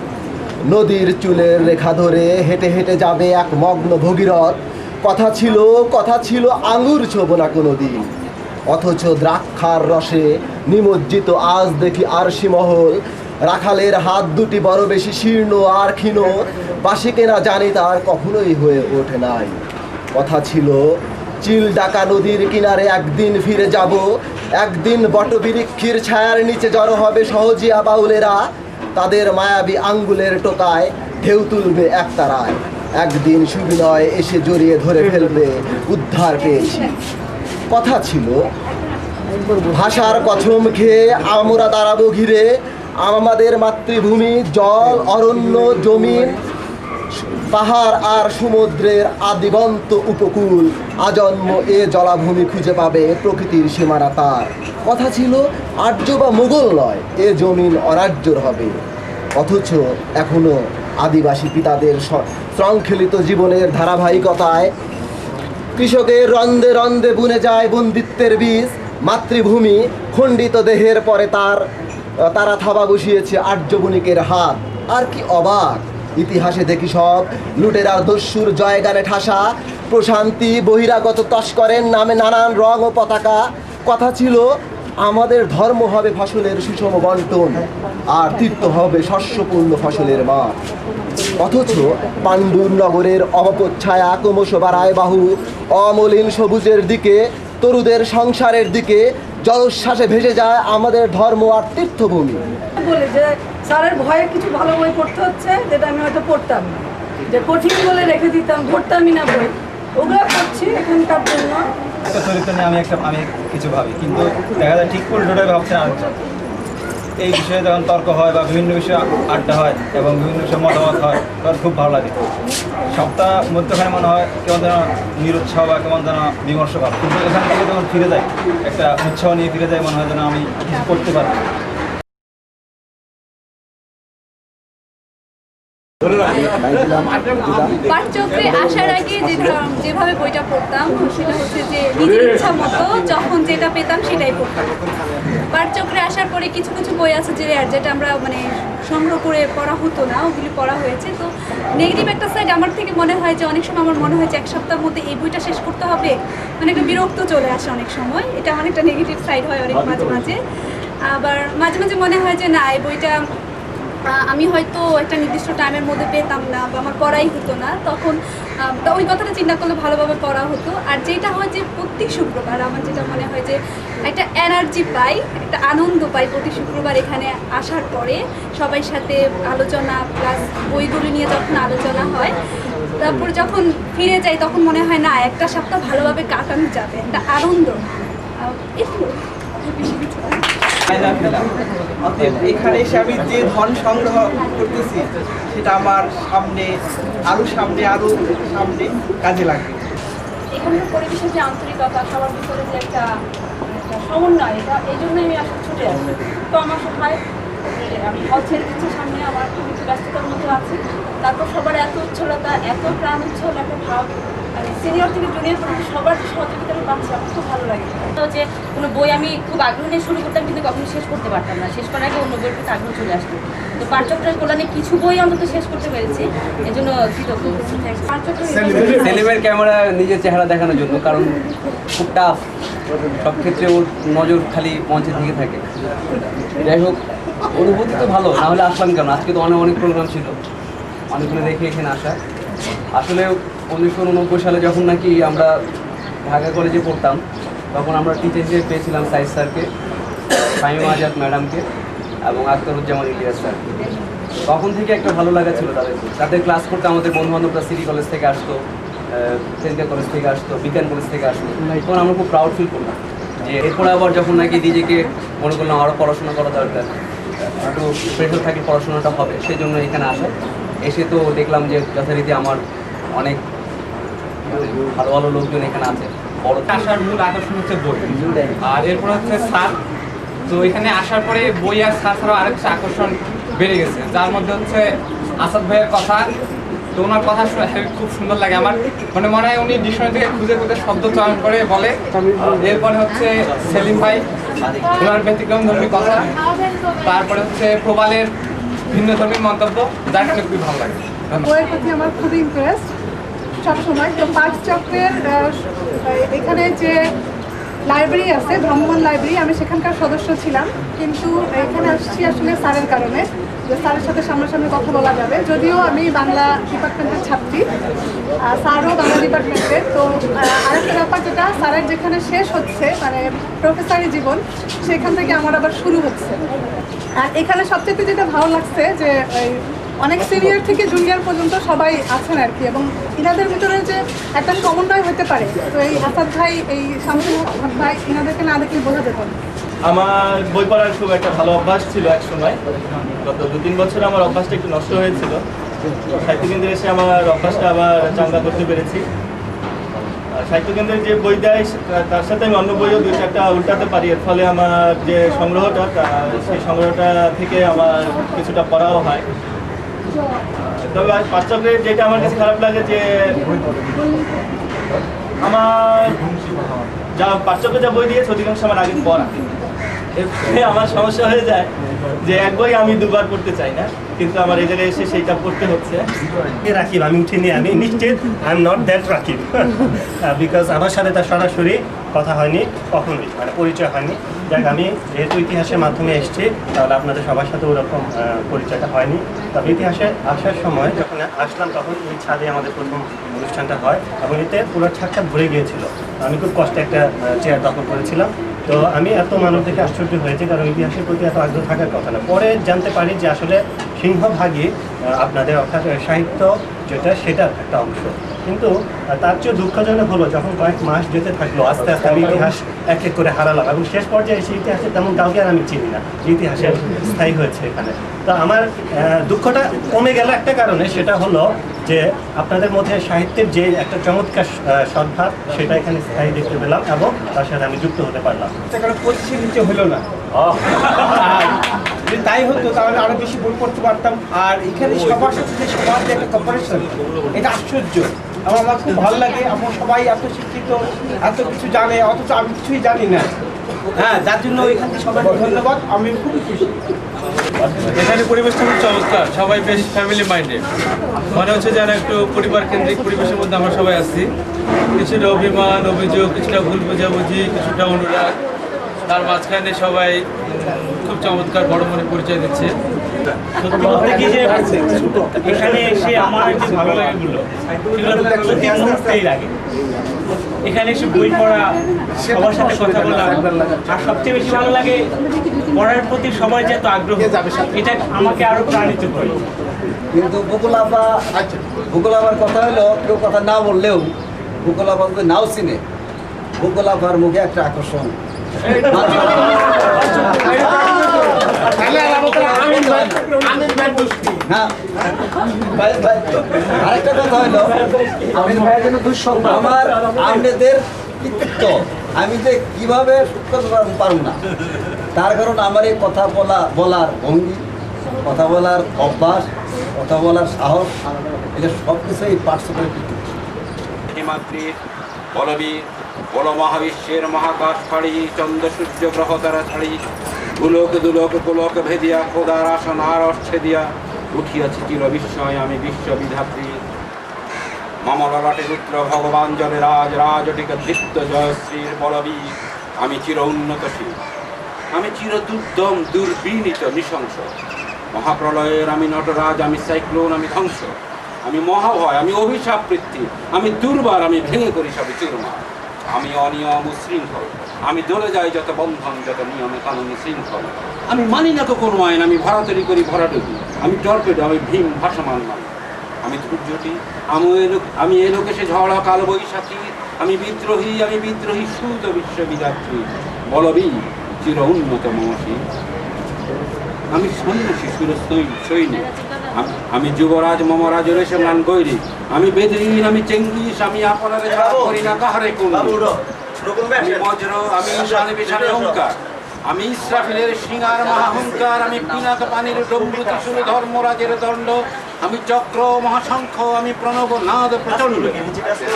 নদীর চুলের রেখা ধরে হেঁটে হেঁটে যাবে এক মগ্ন ভগীরথ। কথা ছিল আঙুর ছোব না কোনো দিন, অথচ দ্রাক্ষার রসে নিমজ্জিত আজ দেখি আরশি মহল। রাখালের হাত দুটি বড় বেশি শীর্ণ আর ক্ষীণ, বাসি কেনা জানি তার কখনোই হয়ে ওঠে নাই। কথা ছিল চিল ডাকা নদীর কিনারে একদিন ফিরে যাব, একদিন বটবৃক্ষের ছায়ার নিচে জড়ো হবে সহজিয়া বাউলেরা, তাদের মায়াবী আঙ্গুলের টোকায় ঢেউ তুলবে একতারায়, একদিন সুবিনয় এসে জড়িয়ে ধরে ফেলবে উদ্ধার পেয়েছি। কথা ছিল ভাষার কথম খেয়ে আমরা দাঁড়াবো ঘিরে, আমাদের মাতৃভূমি জল অরণ্য জমিন পাহাড় আর সমুদ্রের আদিগন্ত উপকূল আজন্ম এ জলাভূমি খুঁজে পাবে প্রকৃতির সীমানা তার। কথা ছিল আর্য বা মুঘল নয়, এ জমিন অরাজ্যর হবে। অথচ এখনো আদিবাসী পিতাদের শৃঙ্খলিত জীবনের ধারাবাহিকতায় কৃষকের রন্ধে রন্ধে বুনে যায় বন্দিত্বের বীজ। মাতৃভূমি খণ্ডিত দেহের পরে তারা থাবা বসিয়েছে আর্য বণিকের হাত। আর কি অবাক, ইতিহাসে দেখি সব লুটেরার দস্যুর জয়গানে ঠাসা, প্রশান্তি বহিরাগত তস্করের নামে নানান রং ও পতাকা। কথা ছিল আমাদের ধর্ম হবে ফসলের সুষম বন্টন, আর তীর্থ হবে শস্যপূর্ণ ফসলের মাঠ। অথচ পাণ্ডুর নগরের অবপচ্ছায়া ক্রমশ বাড়ায় বাহু, অমলিন সবুজের দিকে, তরুদের সংসারের দিকে জলোচ্ছ্বাসে ভেসে যায় আমাদের ধর্ম আর তীর্থভূমি। বলে যে স্যারের ভয়ে কিছু ভালো বই পড়তে হচ্ছে, যেটা আমি হয়তো পড়তাম না, যে কঠিন বলে রেখে দিতাম, পড়তামই না বই, ওগুলো পড়ছি এখানকার জন্য। একটা চরিত্র নিয়ে আমি কিছু ভাবি, কিন্তু দেখা যায় ঠিক উল্টোটাই ভাবছেন আরেকজন। এই বিষয়ে যখন তর্ক হয় বা বিভিন্ন বিষয়ে আড্ডা হয় এবং বিভিন্ন বিষয়ে মতামত হয়, তখন খুব ভালো লাগে। সপ্তাহ মধ্যখানে মনে হয় কেমন যেন নিরুৎসাহ বা কেমন যেন বিমর্ষ ভাব, কিন্তু এখান থেকে যখন ফিরে যায়, একটা উৎসাহ নিয়ে ফিরে যায়, মনে হয় যেন আমি কিছু করতে পারি। পাঠচক্রে আসার আগে যেভাবে বইটা পড়তাম সেটা হচ্ছে যে নিজের ইচ্ছা মতো যখন যেটা পেতাম সেটাই পড়তাম। পাঠচক্রে আসার পরে কিছু কিছু বই আছে যেটা আমরা মানে সংগ্রহ করে পড়া হতো না, ওগুলি পড়া হয়েছে। তো নেগেটিভ একটা সাইড আমার থেকে মনে হয় যে অনেক সময় আমার মনে হয় যে এক সপ্তাহের মধ্যে এই বইটা শেষ করতে হবে, মানে একটা বিরক্ত চলে আসে অনেক সময়। এটা আমার একটা নেগেটিভ সাইড হয় অনেক মাঝে মাঝে। আবার মাঝে মাঝে মনে হয় যে না, এই বইটা আমি হয়তো একটা নির্দিষ্ট টাইমের মধ্যে পেতাম না বা আমার পড়াই হতো না, তখন ওই কথাটা চিন্তা করলে ভালোভাবে পড়া হতো। আর যেটা হয় যে প্রতি শুক্রবার আমার যেটা মনে হয় যে একটা এনার্জি পাই, একটা আনন্দ পাই প্রতি শুক্রবার এখানে আসার পরে সবাই সাথে আলোচনা প্লাস বইগুলো নিয়ে যখন আলোচনা হয়, তারপর যখন ফিরে যাই তখন মনে হয় না একটা সপ্তাহ ভালোভাবে কাটানো যাবে, একটা আনন্দ। একটু বেশি কিছু না। এখানে এসে আমি যে ধন সংগ্রহ করতেছি সেটা আমার সামনে আরো সামনে কাজে লাগবে। এখানকার পরিবেশের যে আন্তরিকতা, সবার ভিতরে যে একটা সমন্বয়, এটা এই জন্যই আমি আসলে ছুটে আসি। তো আমার সবাই আমি হল ছেড়ে দিচ্ছি সামনে, আমার খুব ব্যস্ততার মধ্যে আছি, তারপর সবার এত উচ্ছলতা, এত প্রাণ উচ্ছল একটা ভাব, মানে সিনিয়র থেকে জুনিয়র পর্যন্ত সবার সহযোগিতা আমি পাচ্ছি, আমার খুব ভালো লাগে। যে কোনো বই আমি খুব আগ্রহ নিয়ে শুরু করতাম কিন্তু কখনো শেষ করতে পারতাম না, শেষ করার আগে অন্য বইয়ের প্রতি আগ্রহ চলে আসতো। তো পাঠচক্রের কল্যাণে কিছু বই অন্তত শেষ করতে পেরেছি, এই জন্য কৃতজ্ঞ। সেলিমের ক্যামেরা নিজের চেহারা দেখানোর জন্য, কারণ খুব টাফ, সব ক্ষেত্রে ওর নজর খালি মঞ্চের দিকে থাকে। যাই হোক, অনুভূতি তো ভালো, না হলে আসলাম কেন? আজকে তো অনেক প্রোগ্রাম ছিল, অনেকগুলো দেখে এখানে আসা। আসলে 1989 সালে যখন নাকি আমরা ঢাকা কলেজে পড়তাম, তখন আমরা টিচার হিসেবে পেয়েছিলাম সাইদ স্যারকে, ফাহিমা আজাদ ম্যাডামকে এবং আখতারুজ্জামান ইলিয়াস স্যার। তখন থেকে একটা ভালো লাগা ছিল তাদের ক্লাস করতে। আমাদের বন্ধুবান্ধবরা সিটি কলেজ থেকে আসতো, সেন্ট্রাল কলেজ থেকে আসতো, বিজ্ঞান কলেজ থেকে আসতো। তখন আমরা খুব প্রাউড ফিল করলাম যে এরপরে আবার যখন নাকি নিজেকে মনে করলাম আরও পড়াশোনা করা দরকার, একটু প্রেশার থাকে পড়াশোনাটা হবে, সেই জন্য এখানে আসা। এসে তো দেখলাম যে যথারীতি আমার অনেক ভালো ভালো লোকজন এখানে আছে। বড় আসার মূল আকর্ষণ হচ্ছে বই, আর এরপর হচ্ছে স্যার। তো এখানে আসার পরে বই আর স্যার ছাড়াও আরেক আকর্ষণ বেড়ে গেছে, যার মধ্যে হচ্ছে আসাদ ভাইয়ের কথা। তো ওনার কথা শুনে খুব সুন্দর লাগে আমার, মানে মনে হয় উনি ডিকশনারি থেকে খুঁজে খুঁজে শব্দ চয়ন করে বলে। এরপরে হচ্ছে সেলিম ভাই, ওনার ব্যতিক্রম ধর্মী কথা। তারপরে হচ্ছে প্রবালের ভিন্ন ধর্মী মন্তব্য, যার কারণে খুবই ভালো লাগে। বইয়ের প্রতি আমার খুব ইন্টারেস্ট সবসময়। তো পাঠচক্রের এখানে যে লাইব্রেরি আছে, ভ্রাম্যমাণ লাইব্রেরি, আমি সেখানকার সদস্য ছিলাম, কিন্তু এখানে আসছি আসলে স্যারের কারণে, যে স্যারের সাথে সামনাসামনি কথা বলা যাবে। যদিও আমি বাংলা ডিপার্টমেন্টের ছাত্রী, স্যারও বাংলা ডিপার্টমেন্টের। তো আরেকটা ব্যাপার যেটা, স্যারের যেখানে শেষ হচ্ছে মানে প্রফেসরি জীবন, সেখান থেকে আমার আবার শুরু হচ্ছে। আর এখানে সবচেয়ে যেটা ভালো লাগছে যে অনেক সিনিয়র থেকে জুনিয়র পর্যন্ত সবাই আছেন আর কি, এবং ইনাদের ভিতরে যে একটা সমন্বয় হতে পারে। তো এই আসাদ ভাই, এই শামসুল হক ভাই, ইনাদেরকে না দেখলে বোঝা যেত না। আমার বই পড়ার খুব একটা ভালো অভ্যাস ছিল এক সময়, গত 2-3 বছর আমার অভ্যাসটা একটু নষ্ট হয়েছিল। সাহিত্য কেন্দ্রে এসে আমার অভ্যাসটা আবার চাঙ্গা করতে পেরেছি। সাহিত্য কেন্দ্রের যে বই দেয় তার সাথে আমি অন্য বইও 2-4টা উল্টাতে পারি, এর ফলে আমার যে সংগ্রহটা সেই সংগ্রহটা থেকে আমার কিছুটা পড়াও হয়। তবে পাঠচক্রের যেটা আমার কাছে খারাপ লাগে যে আমার যা পাঠচক্রে যা বই দিয়েছে অধিকাংশ আমার আগে পড়া, এর ফলে আমার সমস্যা হয়ে যায় যে এক বই আমি দুবার পড়তে চাই না, কিন্তু আমার এই জায়গায় এসে সেইটা পড়তে হচ্ছে। রাকিব আমি উঠিনি, আমি নিশ্চিত I am not that Rakib, because আমার সাথে তার সরাসরি কথা হয়নি কখনোই, মানে পরিচয় হয়নি। যাক, আমি যেহেতু ইতিহাসের মাধ্যমে এসেছি তাহলে আপনাদের সবার সাথে ওরকম পরিচয়টা হয়নি। তবে ইতিহাসে আসার সময় যখন আসলাম তখন এই ছাদে আমাদের প্রথম অনুষ্ঠানটা হয় এবং এতে পুরো ছাদটা ভরে গিয়েছিল। আমি খুব কষ্টে একটা চেয়ার দখল করেছিলাম। তো আমি এত মানব দেখে আশ্চর্য হয়েছি, কারণ ইতিহাসের প্রতি এত আগ্রহ থাকার কথা না। পরে জানতে পারি যে আসলে সিংহভাগই আপনাদের অর্থাৎ সাহিত্য যেটা সেটার একটা অংশ। কিন্তু তার চেয়ে দুঃখজনক হলো যখন কয়েক মাস যেতে থাকলো আস্তে আস্তে আমি ইতিহাস এক এক করে হারালাম এবং শেষ পর্যায়ে সেই ইতিহাসে তেমন কাউকে আর আমি চিনি না যে ইতিহাসে স্থায়ী হয়েছে এখানে। তো আমার দুঃখটা কমে গেল একটা কারণে, সেটা হলো যে আপনাদের মধ্যে সাহিত্যের যে একটা চমৎকার সদ্ভাব সেটা এখানে স্থায়ী দেখতে পেলাম এবং তার সাথে আমি যুক্ত হতে পারলাম। পজিশন নিতে হলো না, যদি তাই হতো তাহলে আরো বেশি বই পড়তে পারতাম। আর এখানে সবার সাথে যে সবার যে একটা কম্পারিশন, এটা আশ্চর্য। আমার খুব ভালো লাগে, আমার সবাই এত শিক্ষিত, এত কিছু জানে, অথচ আমি কিছুই জানি না। হ্যাঁ, যার জন্য এখান থেকে সবাইকে ধন্যবাদ, আমি খুবই খুশি। এখানে পরিবেশটা খুব চমৎকার, সবাই বেশ ফ্যামিলি মাইন্ডেড, মনে হচ্ছে যেন একটু পরিবার কেন্দ্রিক পরিবেশের মধ্যে আমরা সবাই আছি। কিছুটা অভিমান, অভিযোগ, কিছুটা ভুল বোঝাবুঝি, কিছুটা অনুরাগ, তার মাঝখানে সবাই খুব চমৎকার বড় মনে পরিচয় দিচ্ছে। সত্যি বলতে কি যে এখানে এসে আমার যে ভালো লাগাগুলো সেগুলো প্রতি মুহূর্তেই লাগে। এখানে এসে বই পড়া, সবার সাথে কথা বলা, আর সবচেয়ে বেশি ভালো লাগে পড়ার প্রতি সবাই যে এত আগ্রহ, এটা আমাকে আরো প্রাণিত করে। কিন্তু বুকুল আবার কথা হলো, কেউ কথা না বললেও বুকুল আবার যদি নাও চিনে, বুকুল আবার মুখে একটা আকর্ষণ। আরেকটা কথা হলো, আমার আপনাদের কৃতিত্ব আমি যে কিভাবে করতে পারবো না, তার কারণ আমার এই কথা বলার ভঙ্গি, কথা বলার অভ্যাস, কথা বলার সাহস, এটা সব কিছু এই পার্শ্ববর্তী কৃতিত্ব। হিমাদ্রির বলবীর বল মহাবিশ্বের মহাকাশ ফাড়ি, চন্দ্র সূর্য গ্রহ তারা ছাড়ি, গোলক দুলক গোলক ভেদিয়া খোদার আসন আর ছেদিয়া উঠিয়াছি চির বিস্ময় আমি বিশ্ববিধাত্রী। মামলাটে পুত্র ভগবান জলে রাজ রাজটিকে দীপ্ত জয়শ্রীর বলবীর আমি চির উন্নতশীল, আমি চির দুর্দম দুর্বিনীত নৃশংস। মহাপ্রলয়ের আমি নটরাজ, আমি সাইক্লোন, আমি ধ্বংস, আমি মহাভয়, আমি অভিশাপ বৃত্তি, আমি দুর্বার, আমি ভেঙে করি সবে চুরমার। আমি অনিয়ম উশৃঙ্খল, আমি দলে যাই যত বন্ধন, যত নিয়মে কানুনি শৃঙ্খল। আমি মানি না তো কোনো আইন, আমি ভরাতরি করি ভরাডুবি, আমি টর্পেডো, আমি ভীম ভাসমান মানি। আমি ধৈর্যটি, আমি এ লোকে সে ঝড়া কাল বৈশাখী, আমি বিদ্রোহী সুত বিশ্ববিধাত্রী বলবীর চির উন্নত মমসী। আমি সন্ন্যাসী সৈনিক, আমি যুবরাজ মমরাজ রেশমান গৈরিক, আমি বেদরিন, আমি চেঙ্গিস, আমি আপনারে ছাড়া করি না কাহারে কোন। আমি বজ্র, আমি ঈশানে বিশানে অহংকার, আমি ইসরাফিলের সিঙ্গার মহাহংকার, আমি পিনাক পানির ডম্বুতি সুর ধর্মরাজের দণ্ড, আমি চক্র মহাশঙ্খ, আমি প্রণব নাদ প্রচণ্ড,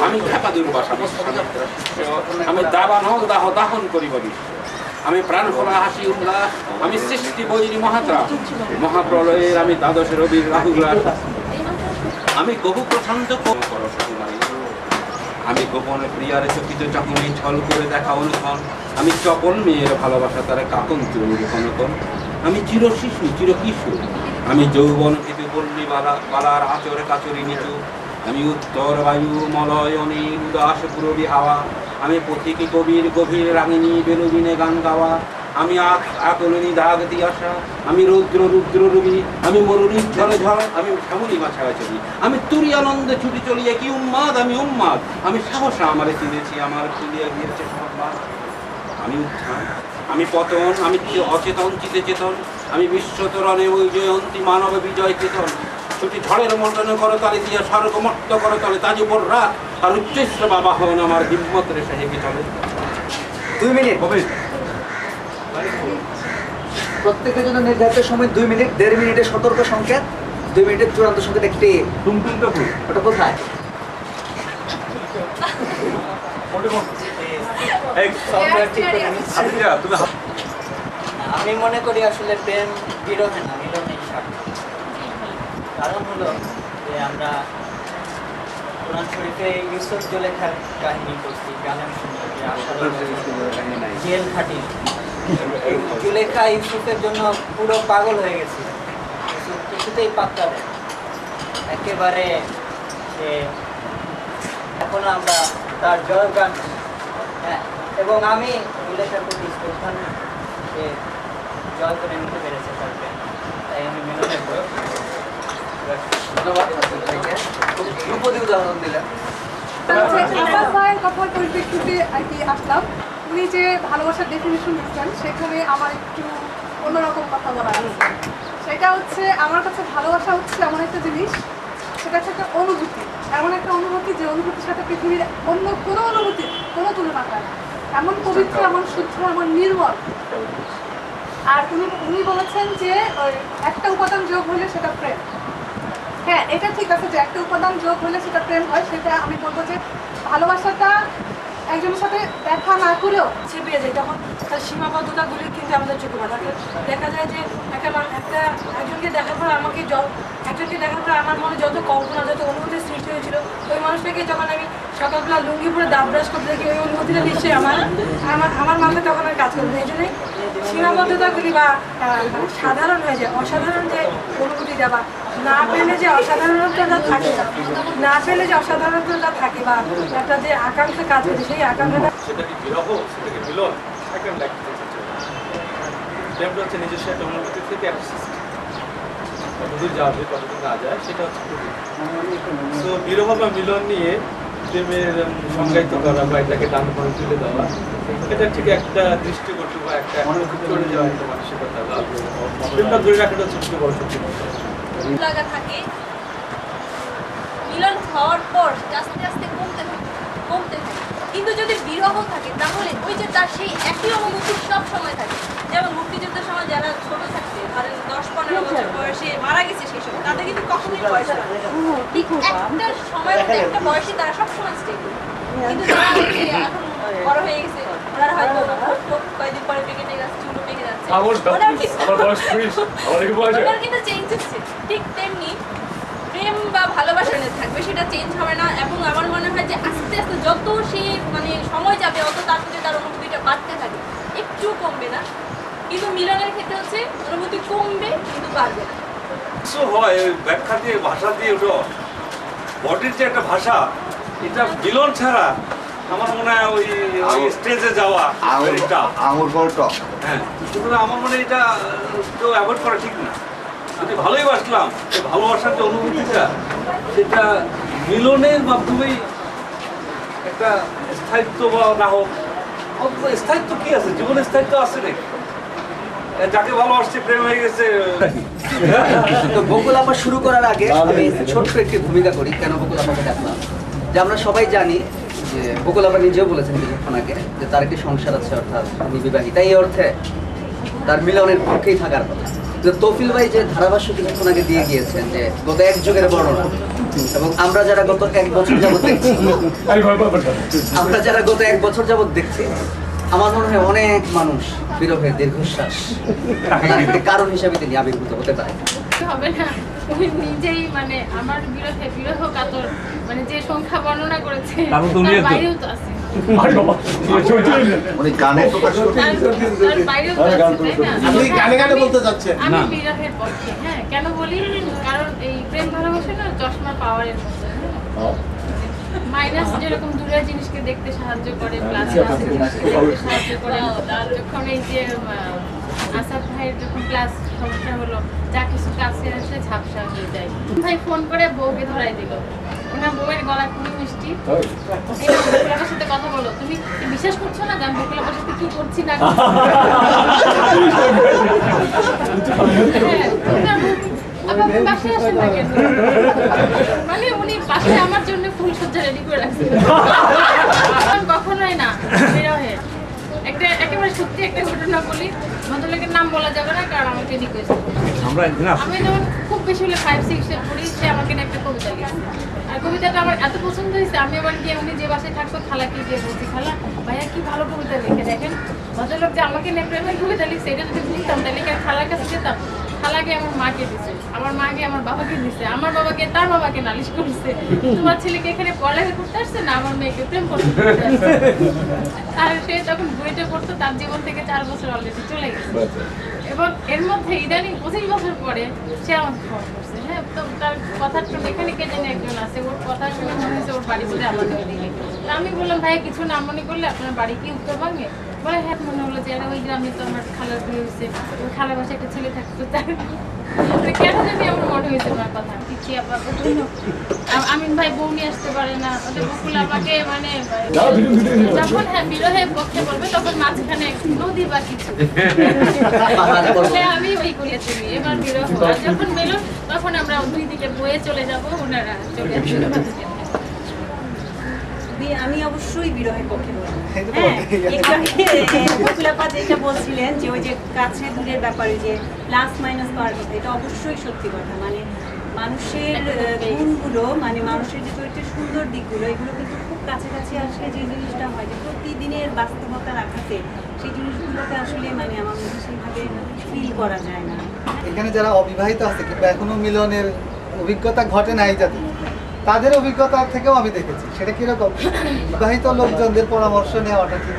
আমি খ্যাপা দুর্বাসা, আমি দাবানল দাহ দাহন করি বলি, আমি প্রাণ খোলা হাসি উল্লাস, আমি সৃষ্টি বৈরী মহাত্রা, মহাপ্রলয়ের আমি দ্বাদশ রবির রাহুগ্রাস, আমি বহু প্রশান্ত আমি গোপন প্রিয়ারে চকিত চাকুনি ছল করে দেখা অনুক্ষণ, আমি চপল মেয়ের ভালোবাসা তারা কাকন চুরুর কনকন, আমি চির শিশু চির কিশোর, আমি যৌবন থেকে পল্লী বালার আচরে কাচরি নিচু, আমি উত্তর বায়ু মলয় অনিল উদাস পুরবী হাওয়া, আমি পথিকে কবির গভীর রাঙিনী বেলুবিনে গান গাওয়া, আমি আকলনী দাগ দিয়ে আসা, আমি রৌদ্র রুবি, আমি মরুরির ঝড়ে ঝড়, আমি শ্যামলী মাছাড়া চলি, আমি তুরি আনন্দে ছুটি চলিয়ে কি উন্মাদ, আমি উন্মাদ, আমি সাহসা আমারে চিনেছি, আমার চলিয়া গিয়েছে সংবাদ। আমি উত্থান, আমি পতন, আমি অচেতন চিতে চেতন, আমি বিশ্বতরণে ওই জয়ন্তী মানব বিজয় চেতন, দুটি ঝড়ের মন্ডনে করো তালে দিয়া স্বর্গমত্ত করো তালে তাজ উপর রাত আর উচ্চস্র বাবা হন আমার হিম্মত রেখে হেগে চলে 2 মিনিট প্রত্যেকের জন্য নির্ধারিত সময় 2 মিনিট, 1.5 মিনিটের সতর্ক সংকেত, 2 মিনিটের চূড়ান্ত সংকেত একটি টুমটুমটা ফুল। ওটা কোথায়? আমি মনে করি আসলে প্রেম বিরহে না, মিলনের সাথে। কারণ হলো যে আমরা কোরআন শরীফে ইউসুফ জুলেখার কাহিনী করছি, গানের শুনছি, জেল খাটি। জুলেখা ইউসুফের জন্য পুরো পাগল হয়ে গেছে, ইউসুফ কিছুতেই পাত্তা দেয় একেবারে। সে এখনো আমরা তার জয়গান, হ্যাঁ, এবং আমি জুলেখার প্রতি শ্রদ্ধা সে জয় করে নিতে পেরেছে তার প্রেম, তাই আমি মিলনের ধন্যবাদ খুব দ্রুপদী উদাহরণ দিলেন। আসাদ ভাইয়ের কথার পরিপ্রেক্ষিতে আর কি আসলাম। উনি যে ভালোবাসার ডেফিনিশন দিচ্ছেন সেখানে আমার একটু অন্যরকম কথা বলা আছে। সেটা হচ্ছে আমার কাছে ভালোবাসা হচ্ছে এমন একটা জিনিস, সেটা হচ্ছে একটা অনুভূতি, এমন একটা অনুভূতি যে অনুভূতির সাথে পৃথিবীর অন্য কোনো অনুভূতির কোনো তুলনা করে না। এমন পবিত্র, এমন শুদ্ধ, এমন নির্মল। আর উনি বলেছেন যে ওই একটা উপাদান যোগ হলে সেটা প্রেম। হ্যাঁ, এটা ঠিক আছে যে একটা উপাদান যোগ হলে সেটা প্রেম হয়। সেটা আমি বলবো যে ভালোবাসাটা একজনের সাথে দেখা না করেও ছেপে যায়, তখন তার সীমাবদ্ধতাগুলি কিন্তু আমাদের চোখে পড়ে। দেখা যায় যে একজনকে দেখার পর একজনকে দেখার পর আমার মনে যত কল্পনা, যত অনুভূতির সৃষ্টি হয়েছিল, ওই মানুষটাকে যখন আমি সকালবেলা লুঙ্গি পরে দাঁত ব্রাশ করতে দেখি, ওই অনুভূতিটা নিশ্চয়ই আমার মাথায় তখন আর কাজ করবে। এই জন্যই সীমাবদ্ধতাগুলি বা সাধারণ হয়ে যায়, অসাধারণ যে অনুভূতিটা বা না পেলে যে অসাধারণতাটা থাকে, না পেলে যে অসাধারণতাটা থাকে বা একটা যে আকাঙ্ক্ষা কাজ করে, সেই আকাঙ্ক্ষাটা সেটা কি বিরহ, সেটা কি মিলন, সেকেন্ড লাগতে প্রেমটা হচ্ছে নিজস্ব একটা অনুভূতি থেকে একটা সৃষ্টি, কতদূর যাবে কতদূর না যায় সেটা হচ্ছে তো বিরহ বা মিলন নিয়ে প্রেমের সংজ্ঞায়িত করা বা এটাকে ডান করে তুলে দেওয়া, এটা ঠিক একটা দৃষ্টিকটু বা একটা চলে যাওয়া একটা মানসিকতা বা প্রেমটা ধরে রাখাটা হচ্ছে বড় সত্যি লাগা থাকে। মিলন হওয়ার পর আস্তে আস্তে কমতে থাকে। কিন্তু যদি বিরহ থাকে তাহলে ওই যে তার সেই একই অনুভূতি সব সময় থাকে। যেমন মুক্তিযুদ্ধের সময় যারা ছোট থাকতে ধরেন 10-15 বছর বয়সে মারা গেছে, সেই সময় তাদের কিন্তু কখনোই বয়স হয় না। ঠিক একটা সময় একটা বয়সে তারা সবসময় স্টেবল। কিন্তু যারা এখন বড় হয়ে গেছে, ওনারা হয়তো কয়েকদিন পরে পেকে গেছে, চুলও পেকে যাচ্ছে, ওনার কিন্তু চেঞ্জ হচ্ছে। ঠিক তেমনি প্রেম বা ভালোবাসা থাকবে, সেটা চেঞ্জ হবে না। এবং আমার মনে হয় যে আস্তে আস্তে যত সে সময় যাবে, অত তার প্রতি তার অনুভূতিটা বাড়তে থাকে, একটু কমবে না। কিন্তু মিলনের ক্ষেত্রে হচ্ছে অনুভূতি কমবে কিন্তু বাড়বে না। হয় ব্যাখ্যা দিয়ে, ভাষা দিয়ে, ওটা বডির যে একটা ভাষা, এটা মিলন ছাড়া আমার মনে হয় ওই স্টেজে যাওয়া আঙুর ফল টক। হ্যাঁ, সুতরাং আমার মনে হয় এটা তো অ্যাভয়েড করা ঠিক না। যদি ভালোই বাসলাম, ভালোবাসার যে অনুভূতিটা, সেটা মিলনের মাধ্যমেই একটা স্থায়িত্ব বা না হোক, স্থায়িত্ব কি আছে, জীবনের স্থায়িত্ব আছে নাকি? যাকে ভালোবাসছে প্রেম হয়ে গেছে। তো বকুল আপা শুরু করার আগে আমি ছোট্ট একটি ভূমিকা করি কেন বকুল আপাকে ডাকলাম। যে আমরা সবাই জানি যে বকুল আপা নিজেও বলেছেন কিছুক্ষণ আগে যে তার একটি সংসার আছে, অর্থাৎ উনি বিবাহিতা, এই অর্থে তার মিলনের পক্ষেই থাকার কথা। যে তৌফিল ভাই যে ধারাভাষ্য কিছুক্ষণ আগে দিয়ে গিয়েছেন যে গত এক যুগের বর্ণনা, এবং আমরা যারা গত 1 বছর যাবত দেখছি, আমার মনে হয় অনেক মানুষ বিরহের দীর্ঘশ্বাস কারণ হিসাবে তিনি আবির্ভূত হতে পারে। হবে না, উনি নিজেই আমার বিরহ কাতর যে সংখ্যা বর্ণনা করেছে তার বাইরেও তো আছে। উনি গানে প্রকাশ করছেন, আপনি গানে গানে বলতে যাচ্ছেন। আমি বিরহের পক্ষে। হ্যাঁ, কেন বলি? কারণ এই প্রেম ভালোবাসা না চশমার পাওয়ারের মতো। মাইনাস যেরকম দূরের জিনিসকে দেখতে সাহায্য করে, প্লাস সাহায্য করে, যখন এই যে আসাদ ভাইয়ের যখন ক্লাস সমস্যা হলো, যা কিছু কাছে আসলে ঝাপসা হয়ে যায়। ভাই ফোন করে বউকে ধরাই দিল, ওনার বউয়ের গলা খুবই মিষ্টি, বকুলাপার সাথে কথা বলো, তুমি বিশ্বাস করছো না যে আমি বকুলাপার সাথে কি করছি না। বাসায় আসলে বুঝছেন না কেন? মানে উনি পাশে আমার জন্য ফুল সজ্জা রেডি করে রাখছে। কখনোই না বিরহে। একেবারে সত্যি একটা ঘটনা বলি, ভদ্রলোকের নাম বলা যাবে না কারণ আমাকে রিকোয়েস্ট আমি যখন খুব বেশি হলে 5-6 পড়ি, সে আমাকে একটা কবিতা লিখছে। আর কবিতাটা আমার এত পছন্দ হয়েছে, আমি আবার গিয়ে উনি যে বাসায় থাকতো খালাকে গিয়ে বলছি, খালা ভাইয়া কি ভালো কবিতা লিখে, দেখেন ভদ্রলোক যে আমাকে নিয়ে প্রেমের কবিতা লিখছে, এটা যদি লিখতাম তাহলে কি খালার কাছে যেতাম। খালাকে আমার মাকে দিছে, আমার মাকে আমার বাবাকে দিছে, আমার বাবাকে তার বাবাকে নালিশ করছে, তোমার ছেলেকে এখানে পড়ালেখা করতে আসছে না, আমার মেয়েকে প্রেম করতে আসছে। আর সে তখন বুয়েটে পড়তো, তার জীবন থেকে 4 বছর অলরেডি চলে গেছে। এবং এর মধ্যে ইদানিং 25 বছর পরে সে আমাকে ফোন করছে। হ্যাঁ, তো তার কথার এখানে কে জানি একজন আছে, ওর কথা শুনে মনে হয়েছে ওর বাড়ি চলে আমাদের দিকে। তা আমি বললাম, ভাইয়া কিছু না মনে করলে আপনার বাড়ি কি উত্তরবঙ্গে? বলে হ্যাঁ, মনে হলো যে ওই গ্রামে তো আমার খালার বিয়ে হয়েছে, ওই খালার বাসায় একটা ছেলে থাকতো, তার কেন জানি আমার মনে হয়েছে ওনার কথা। দিচ্ছি আপাতত আমিন ভাই বউ নিয়ে আসতে পারে না, ওদের বকুল আমাকে মানে যখন হ্যাঁ বিরহের পক্ষে বলবে তখন মাঝখানে নদী বা কিছু আমি ওই করিয়েছি। এবার বিরহ আর যখন মিলন তখন আমরা 2 দিকে বয়ে চলে যাব, ওনারা চলে আসবে। আমি অবশ্যই বিরহের পক্ষে বলবো। বকুলাপা যেটা বলছিলেন যে ওই যে কাছে দূরের ব্যাপারে যে প্লাস মাইনাস করার কথা, এটা অবশ্যই সত্যি কথা। মানে মানুষের গুণগুলো, মানে মানুষের যে চরিত্রের সুন্দর দিকগুলো, এগুলো কিন্তু খুব কাছাকাছি আসলে যে জিনিসটা হয় যে প্রতিদিনের বাস্তবতা রাখাতে সেই জিনিসগুলোকে আসলে মানে আমার মধ্যে সেইভাবে ফিল করা যায় না। এখানে যারা অবিবাহিত আছে কিংবা এখনো মিলনের অভিজ্ঞতা ঘটে নাই যাদের, তাদের অভিজ্ঞতা থেকেও আমি দেখেছি সেটা কিরকম। বিবাহিত লোকজনদের পরামর্শ নেওয়াটা কি,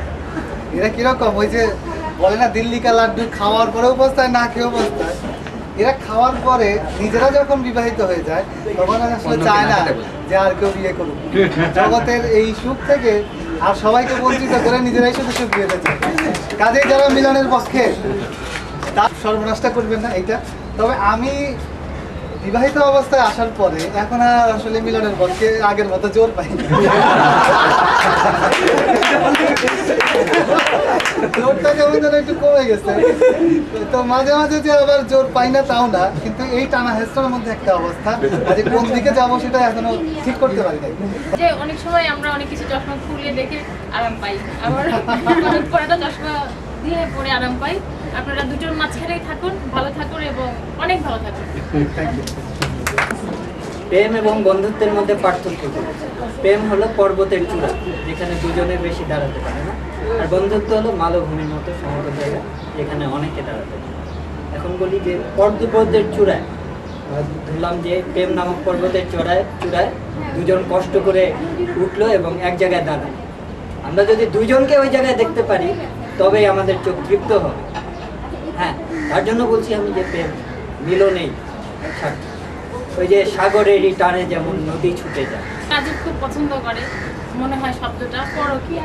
এরা কিরকম ওই যে বলে না দিল্লি কা লাড্ডু খাওয়ার পরেও বসতায় না খেয়েও বসতায়, এরা খাওয়ার পরে নিজেরা যখন বিবাহিত হয়ে যায় তখন আসলে চায় না যে আর কেউ বিয়ে করুক। জগতের এই সুখ থেকে আর সবাইকে বঞ্চিত করে নিজেরাই শুধু সুখ পেতে চায়। কাজেই যারা মিলনের পক্ষে তার সর্বনাশটা করবেন না এইটা। তবে আমি বিবাহিত অবস্থায় আসার পরে এখন আর আসলে মিলনের পক্ষে আগের মতো জোর পাই না। জোরটা কেমন যেন একটু কমে গেছে, তো মাঝে মাঝে যে আবার জোর পাই না তাও না, কিন্তু এই টানা হেঁচড়ার মধ্যে একটা অবস্থা, আজ কোন দিকে যাবো সেটা এখনো ঠিক করতে পারি নাই। যে অনেক সময় আমরা অনেক কিছু চশমা খুলে দেখে আরাম পাই, আবার অনেক পরেটা চশমা দিয়ে পরে আরাম পাই। আপনারা দুটোর মাঝখানেই থাকুন, ভালো থাকুন এবং অনেক ভালো থাকুন। প্রেম এবং বন্ধুত্বের মধ্যে পার্থক্য। প্রেম হলো পর্বতের চূড়া, যেখানে দুজনের বেশি দাঁড়াতে পারে না। আর বন্ধুত্ব হলো মালভূমির মতো সমতল জায়গা, যেখানে অনেকে দাঁড়াতে পারে। এখন বলি যে পর্বতের চূড়ায় ধরলাম যে প্রেম নামক পর্বতের চূড়ায় দুজন কষ্ট করে উঠলো এবং এক জায়গায় দাঁড়ায়। আমরা যদি দুজনকে ওই জায়গায় দেখতে পারি তবেই আমাদের চোখ তৃপ্ত হবে। হ্যাঁ, তার জন্য বলছি আমি যে প্রেম মিলনেই সার্থক। ওই যে সাগরেরই টানে যেমন নদী ছুটে যায়। কাজে খুব পছন্দ করে, মনে হয় শব্দটা পরকীয়া।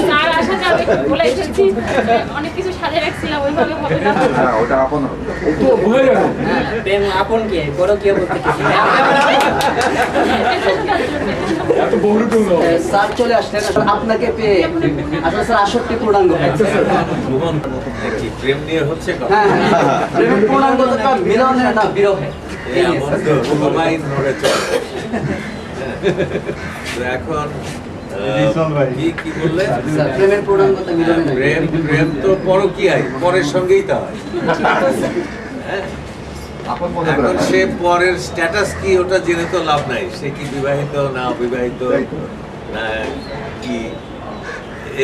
স্যার আসাতে আমি বলে এসেছি, অনেক কিছু সাজিয়ে রাখছিলাম, ওইভাবে হবে না। ওটা আপন প্রেম আপন কি পরকীয়া বলতে কিছু নেই। স্যার চলে আসলেন আপনাকে পেয়ে, আসলে স্যার 68 পূর্ণাঙ্গ প্রেম নিয়ে হচ্ছে হ্যাঁ, প্রেমের পূর্ণাঙ্গতা মিলনের না বিরহে। এখন কি বললে প্রেমের পূর্ণাঙ্গতা মিলনে না। প্রেম তো পরকীয়াই, পরের সঙ্গেই তা হয়। এখন সে পরের স্ট্যাটাস কি ওটা জেনে তো লাভ নাই, সে কি বিবাহিত না অবিবাহিত না কি,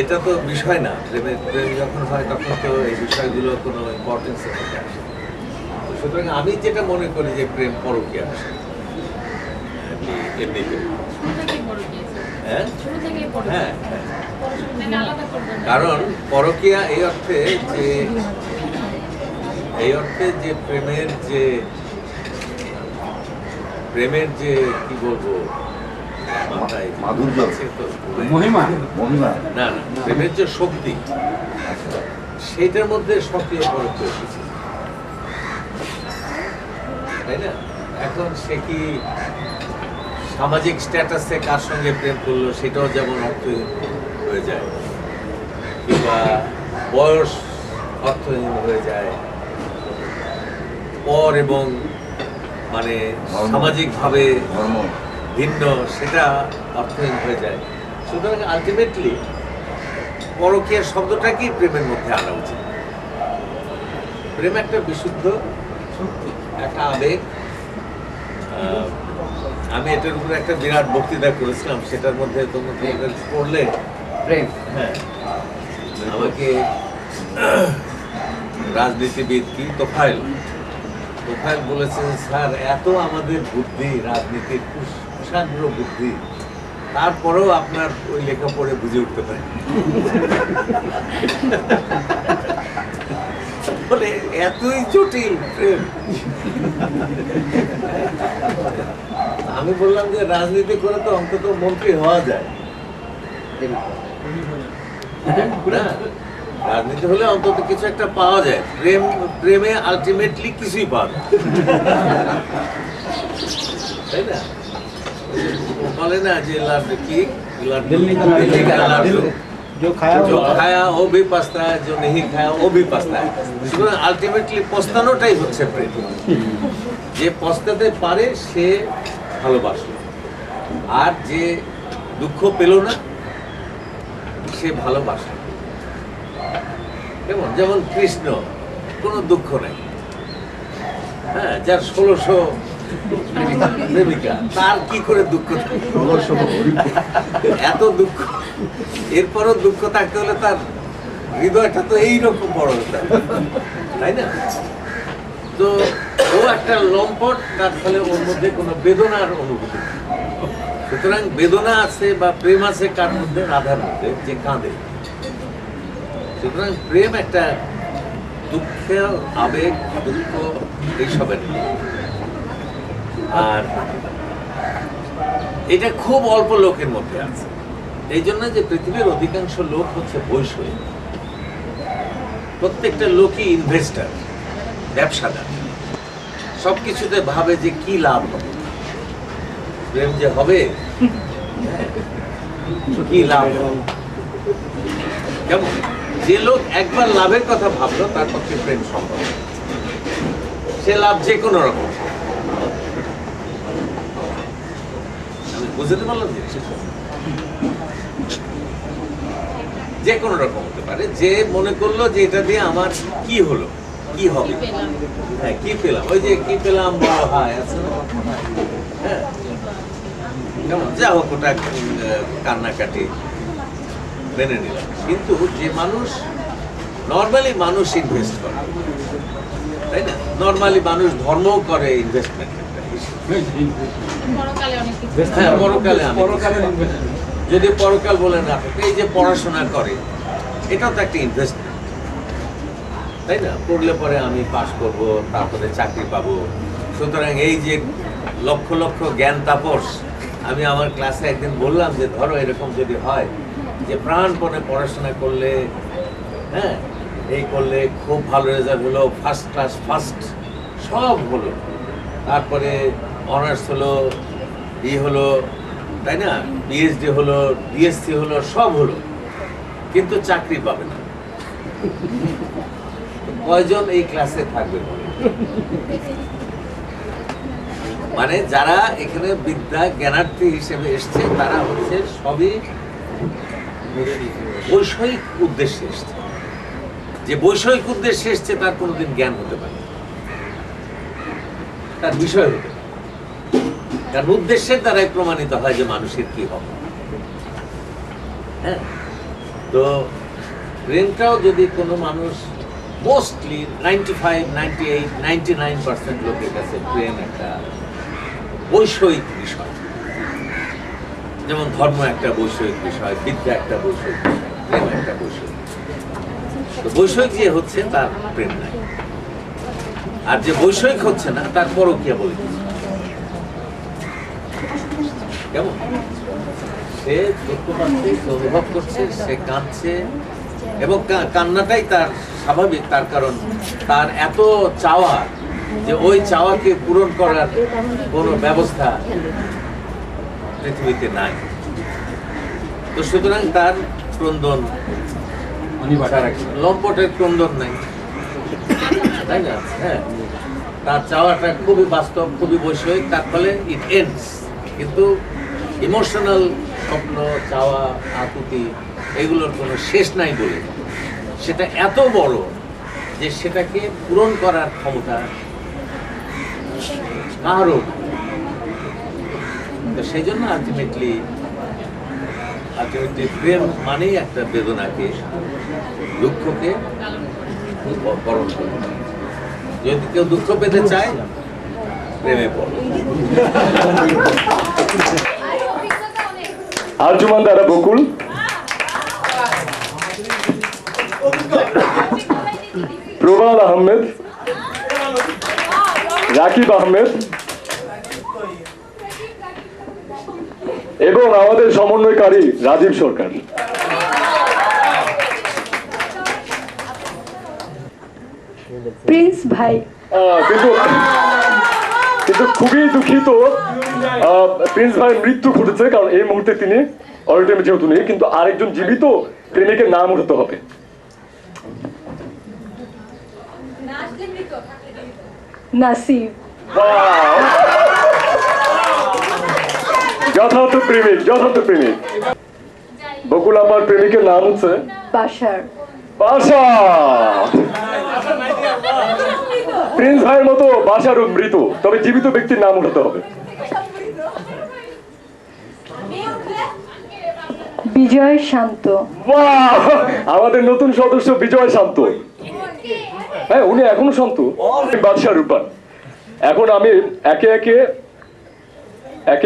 এটা তো বিষয় না। প্রেম যখন হয় তখন তো এই বিষয়গুলো কোনো ইম্পর্টেন্স আসে। সুতরাং আমি যেটা মনে করি যে প্রেম পরকীয়া আসে এমনিতে। হ্যাঁ, কারণ পরকীয়া এই অর্থে যে প্রেমের যে কি বলবো মহিমা না, প্রেমের যে শক্তি সেটার মধ্যে সক্রিয় পরকীয়া এসেছে, তাই না? এখন সে কি সামাজিক স্ট্যাটাসে কার সঙ্গে প্রেম করলো সেটাও যেমন অর্থহীন হয়ে যায়, কিংবা বয়স অর্থহীন হয়ে যায়, পর এবং মানে সামাজিকভাবে ভিন্ন সেটা অর্থহীন হয়ে যায়। সুতরাং আলটিমেটলি পরকীয়া শব্দটাকেই প্রেমের মধ্যে আনা উচিত। প্রেম একটা বিশুদ্ধ একটা আবেগ। আমি এটার উপরে একটা বিরাট বক্তৃতা করেছিলাম, সেটার মধ্যে তোমরা পড়লে প্রেম। হ্যাঁ, আমাকে রাজনীতিবিদ কি তোফায়েল বলেছেন, স্যার এত আমাদের বুদ্ধি, রাজনীতির কুশাগ্র বুদ্ধি, তারপরেও আপনার ওই লেখা পড়ে বুঝে উঠতে পারে বলে এতই জটিল প্রেম। আমি বললাম যে রাজনীতি করে তো অন্তত মন্ত্রী হওয়া যায় না, রাজনীতি হলে অন্তত কিছু একটা পাওয়া যায়। প্রেমে আলটিমেটলি কিছুই পাওয়া যায়, তাই না? বলে না যে কি जो खाया वो भी पछता है, जो नहीं खाया वो भी पछता है। সুতরাং আলটিমেটলি পস্তানোটাই হচ্ছে প্রেম। যে পস্তাতে পারে সে ভালোবাসে, আর যে দুঃখ পেল না সে ভালোবাসে। যেমন কৃষ্ণ, কোনো দুঃখ নাই, হ্যাঁ, যার 1600 প্রেমিকা, তার কি করে দুঃখ থাকে? এত দুঃখ, এরপরও দুঃখ থাকতে হলে তার হৃদয়টা তো এইরকম বড় হতে হবে, তাই না? তো ও একটা লম্পট, তার ফলে ওর মধ্যে কোনো বেদনার অনুভূতি নেই। সুতরাং বেদনা আছে বা প্রেম আছে কার মধ্যে? রাধার মধ্যে, যে কাঁদে। সুতরাং প্রেম একটা দুঃখের আবেগ, দুঃখ এইসবের। আর এটা খুব অল্প লোকের মধ্যে আছে। এই জন্য যে পৃথিবীর অধিকাংশ লোক হচ্ছে বৈষয়িক। প্রত্যেকটা লোকই ইনভেস্টার, ব্যবসাদার, সবকিছুতে ভাবে যে কি লাভ হবে, প্রেম যে হবে কি লাভ হবে। কেমন? যে লোক একবার লাভের কথা ভাবলো তার পক্ষে প্রেম সম্ভব, সে লাভ যে কোনো রকম। আমি বুঝতে পারলাম যে কোনো রকম হতে পারে। যে মনে করলো যে এটা দিয়ে আমার কি হলো, কি হবে, হ্যাঁ কি পেলাম, ওই যে কি পেলাম বড় হয় আছে না, হ্যাঁ, যা হোক ওটা কান্নাকাটি মেনে নিলাম। কিন্তু যে মানুষ নর্মালি মানুষ ইনভেস্ট করে, তাই না? নর্মালি মানুষ ধর্মও করে ইনভেস্টমেন্ট, হ্যাঁ পরকালে যদি পরকাল বলে না থাকে, এই যে পড়াশোনা করে এটাও তো একটা ইনভেস্টমেন্ট, তাই না? পড়লে পরে আমি পাশ করব, তারপরে চাকরি পাবো। সুতরাং এই যে লক্ষ লক্ষ জ্ঞান তাপস, আমি আমার ক্লাসে একদিন বললাম যে ধরো এরকম যদি হয় যে প্রাণপণে পড়াশোনা করলে, হ্যাঁ এই করলে খুব ভালো রেজাল্ট হলো, ফার্স্ট ক্লাস ফার্স্ট সব হলো, তারপরে অনার্স হলো, হলো, তাই না, পিএইচডি হলো, ডিএসসি হলো, সব হলো, কিন্তু চাকরি পাবে না। কয়জন এই ক্লাসে থাকবে? মানে যারা এখানে বিদ্যা জ্ঞানার্থী হিসেবে এসছে তারা হচ্ছে সবই বৈষয়িক উদ্দেশ্যে এসছে। যে বৈষয়িক উদ্দেশ্যে এসছে তার কোনোদিন জ্ঞান হতে পারে, তার বিষয় হতে পারে, কারণ উদ্দেশ্যের দ্বারাই প্রমাণিত হয় যে মানুষের কি হবে। হ্যাঁ, তো প্রেমটাও যদি কোনো মানুষ, মোস্টলি 95, 98, 99% লোকের কাছে প্রেম একটা বৈষয়িক বিষয়। যেমন ধর্ম একটা বৈষয়িক বিষয়, বিদ্যা একটা বৈষয়িক বিষয়, প্রেম একটা বৈষয়িক। তো বৈষয়িক যে হচ্ছে তার প্রেম নাই, আর যে বৈষয়িক হচ্ছে না তার পরকীয়া বলে দিচ্ছে। কেমন? সে দুঃখ পাচ্ছে, সে অনুভব করছে, সে কাঁদছে, এবং কান্নাটাই তার স্বাভাবিক। তার কারণ তার এত চাওয়া যে ওই চাওয়াকে পূরণ করার কোনো ব্যবস্থা পৃথিবীতে নাই। তো সুতরাং তার ক্রন্দন, লম্পটের ক্রন্দন নাই, তাই না? হ্যাঁ, তার চাওয়াটা খুবই বাস্তব, খুবই বৈষয়িক, তার ফলে ইট এন্ডস। কিন্তু ইমোশনাল স্বপ্ন, চাওয়া, আকুতি এগুলোর কোনো শেষ নাই বলে সেটা এত বড় যে সেটাকে পূরণ করার ক্ষমতা কারও। তো সেই জন্য আলটিমেটলি প্রেম মানেই একটা বেদনাকে, দুঃখকে বরণ করে। যদি কেউ দুঃখ পেতে চায়, প্রেমে পড়ে। আরজুমান দাদা বকুল, প্রবাল আহমেদ, রাকিব আহমেদ এবং আমাদের সমন্বয়কারী রাজীব সরকার। প্রিন্স ভাই, কিন্তু খুবই দুঃখিত, প্রিন্স ভাইয়ের মৃত্যু ঘটেছে, কারণ এই মুহূর্তে তিনি অডিটোরিয়ামে যেহেতু নেই, কিন্তু আরেকজন জীবিত প্রেমিকের নাম উঠাতে হবে। নাসিব। যথার্থ প্রেমিক, যথার্থ প্রেমিক। বকুল আমার প্রেমিকের নাম হচ্ছে বাশার। বাশা। প্রিন্স ভাইয়ের মতো বাশারও মৃত, তবে জীবিত ব্যক্তির নাম উঠাতে হবে। বিজয় শান্ত। আমাদের নতুন সদস্য বিজয় শান্ত। হ্যাঁ, উনি এখনো শান্ত। বাদশা রূপান। এখন আমি একে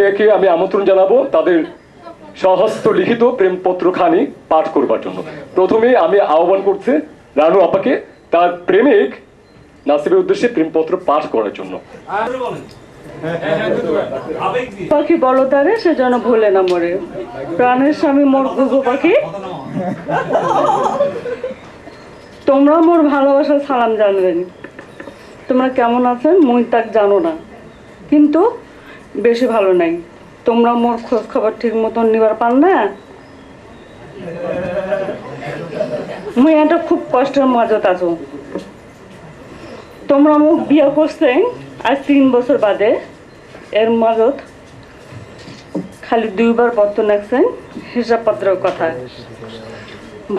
একে আমি আমন্ত্রণ জানাবো তাদের সহস্ত লিখিত প্রেমপত্র খানি পাঠ করবার জন্য। প্রথমে আমি আহ্বান করছি রানু আপাকে তার প্রেমিক নাসিবের উদ্দেশ্যে প্রেমপত্র পাঠ করার জন্য। পাখি বলো তারে, সে যেন ভুলে না মরে। প্রাণের স্বামী মোর ঘুঘু পাখি, তোমরা মোর ভালোবাসার সালাম জানবেন। তোমরা কেমন আছেন মুই তাক জানো না, কিন্তু বেশি ভালো নাই। তোমরা মোর খোঁজ খবর ঠিক মতন নিবার পান না। মুই এটা খুব কষ্টের মাঝত আছো। তোমরা মুখ বিয়ে করছেন আজ 3 বছর বাদে, এর মাঝত খালি 2 বার পত্র নাকছেন হিসাবপত্রের কথা।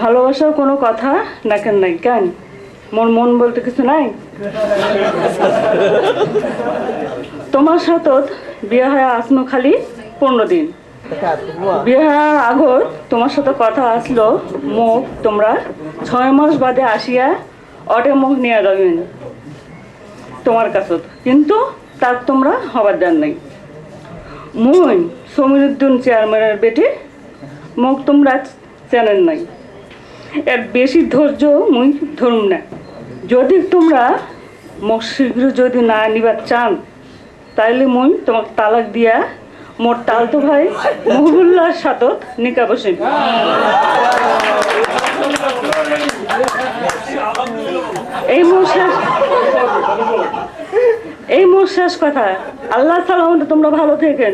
ভালোবাসার কোনো কথা নাকেন নাই কেন? মোর মন বলতে কিছু নাই? তোমার সাথে বিয়ে হয় আসনো খালি 15 দিন। বিয়ে হওয়ার আগত তোমার সাথে কথা আসলো মুখ তোমরা 6 মাস বাদে আসিয়া অটে মুখ নিয়ে যাবেন তোমার কাছে, কিন্তু তার তোমরা হবার দেন নাই। মুই সমীরুদ্দিন চেয়ারম্যানের বেটি, মুখ তোমরা চেনেন নাই। এর বেশি ধৈর্য মুই ধরুম না। যদি তোমরা মুখ শীঘ্র যদি না নিবার চান, তাইলে মুই তোমাকে তালাক দিয়া মোর তালতো ভাই মহবুল্লার সাথে নিকা বসেন। এই মোর শেষ কথা। আল্লাহ সালামতে তোমরা ভালো থেকেন।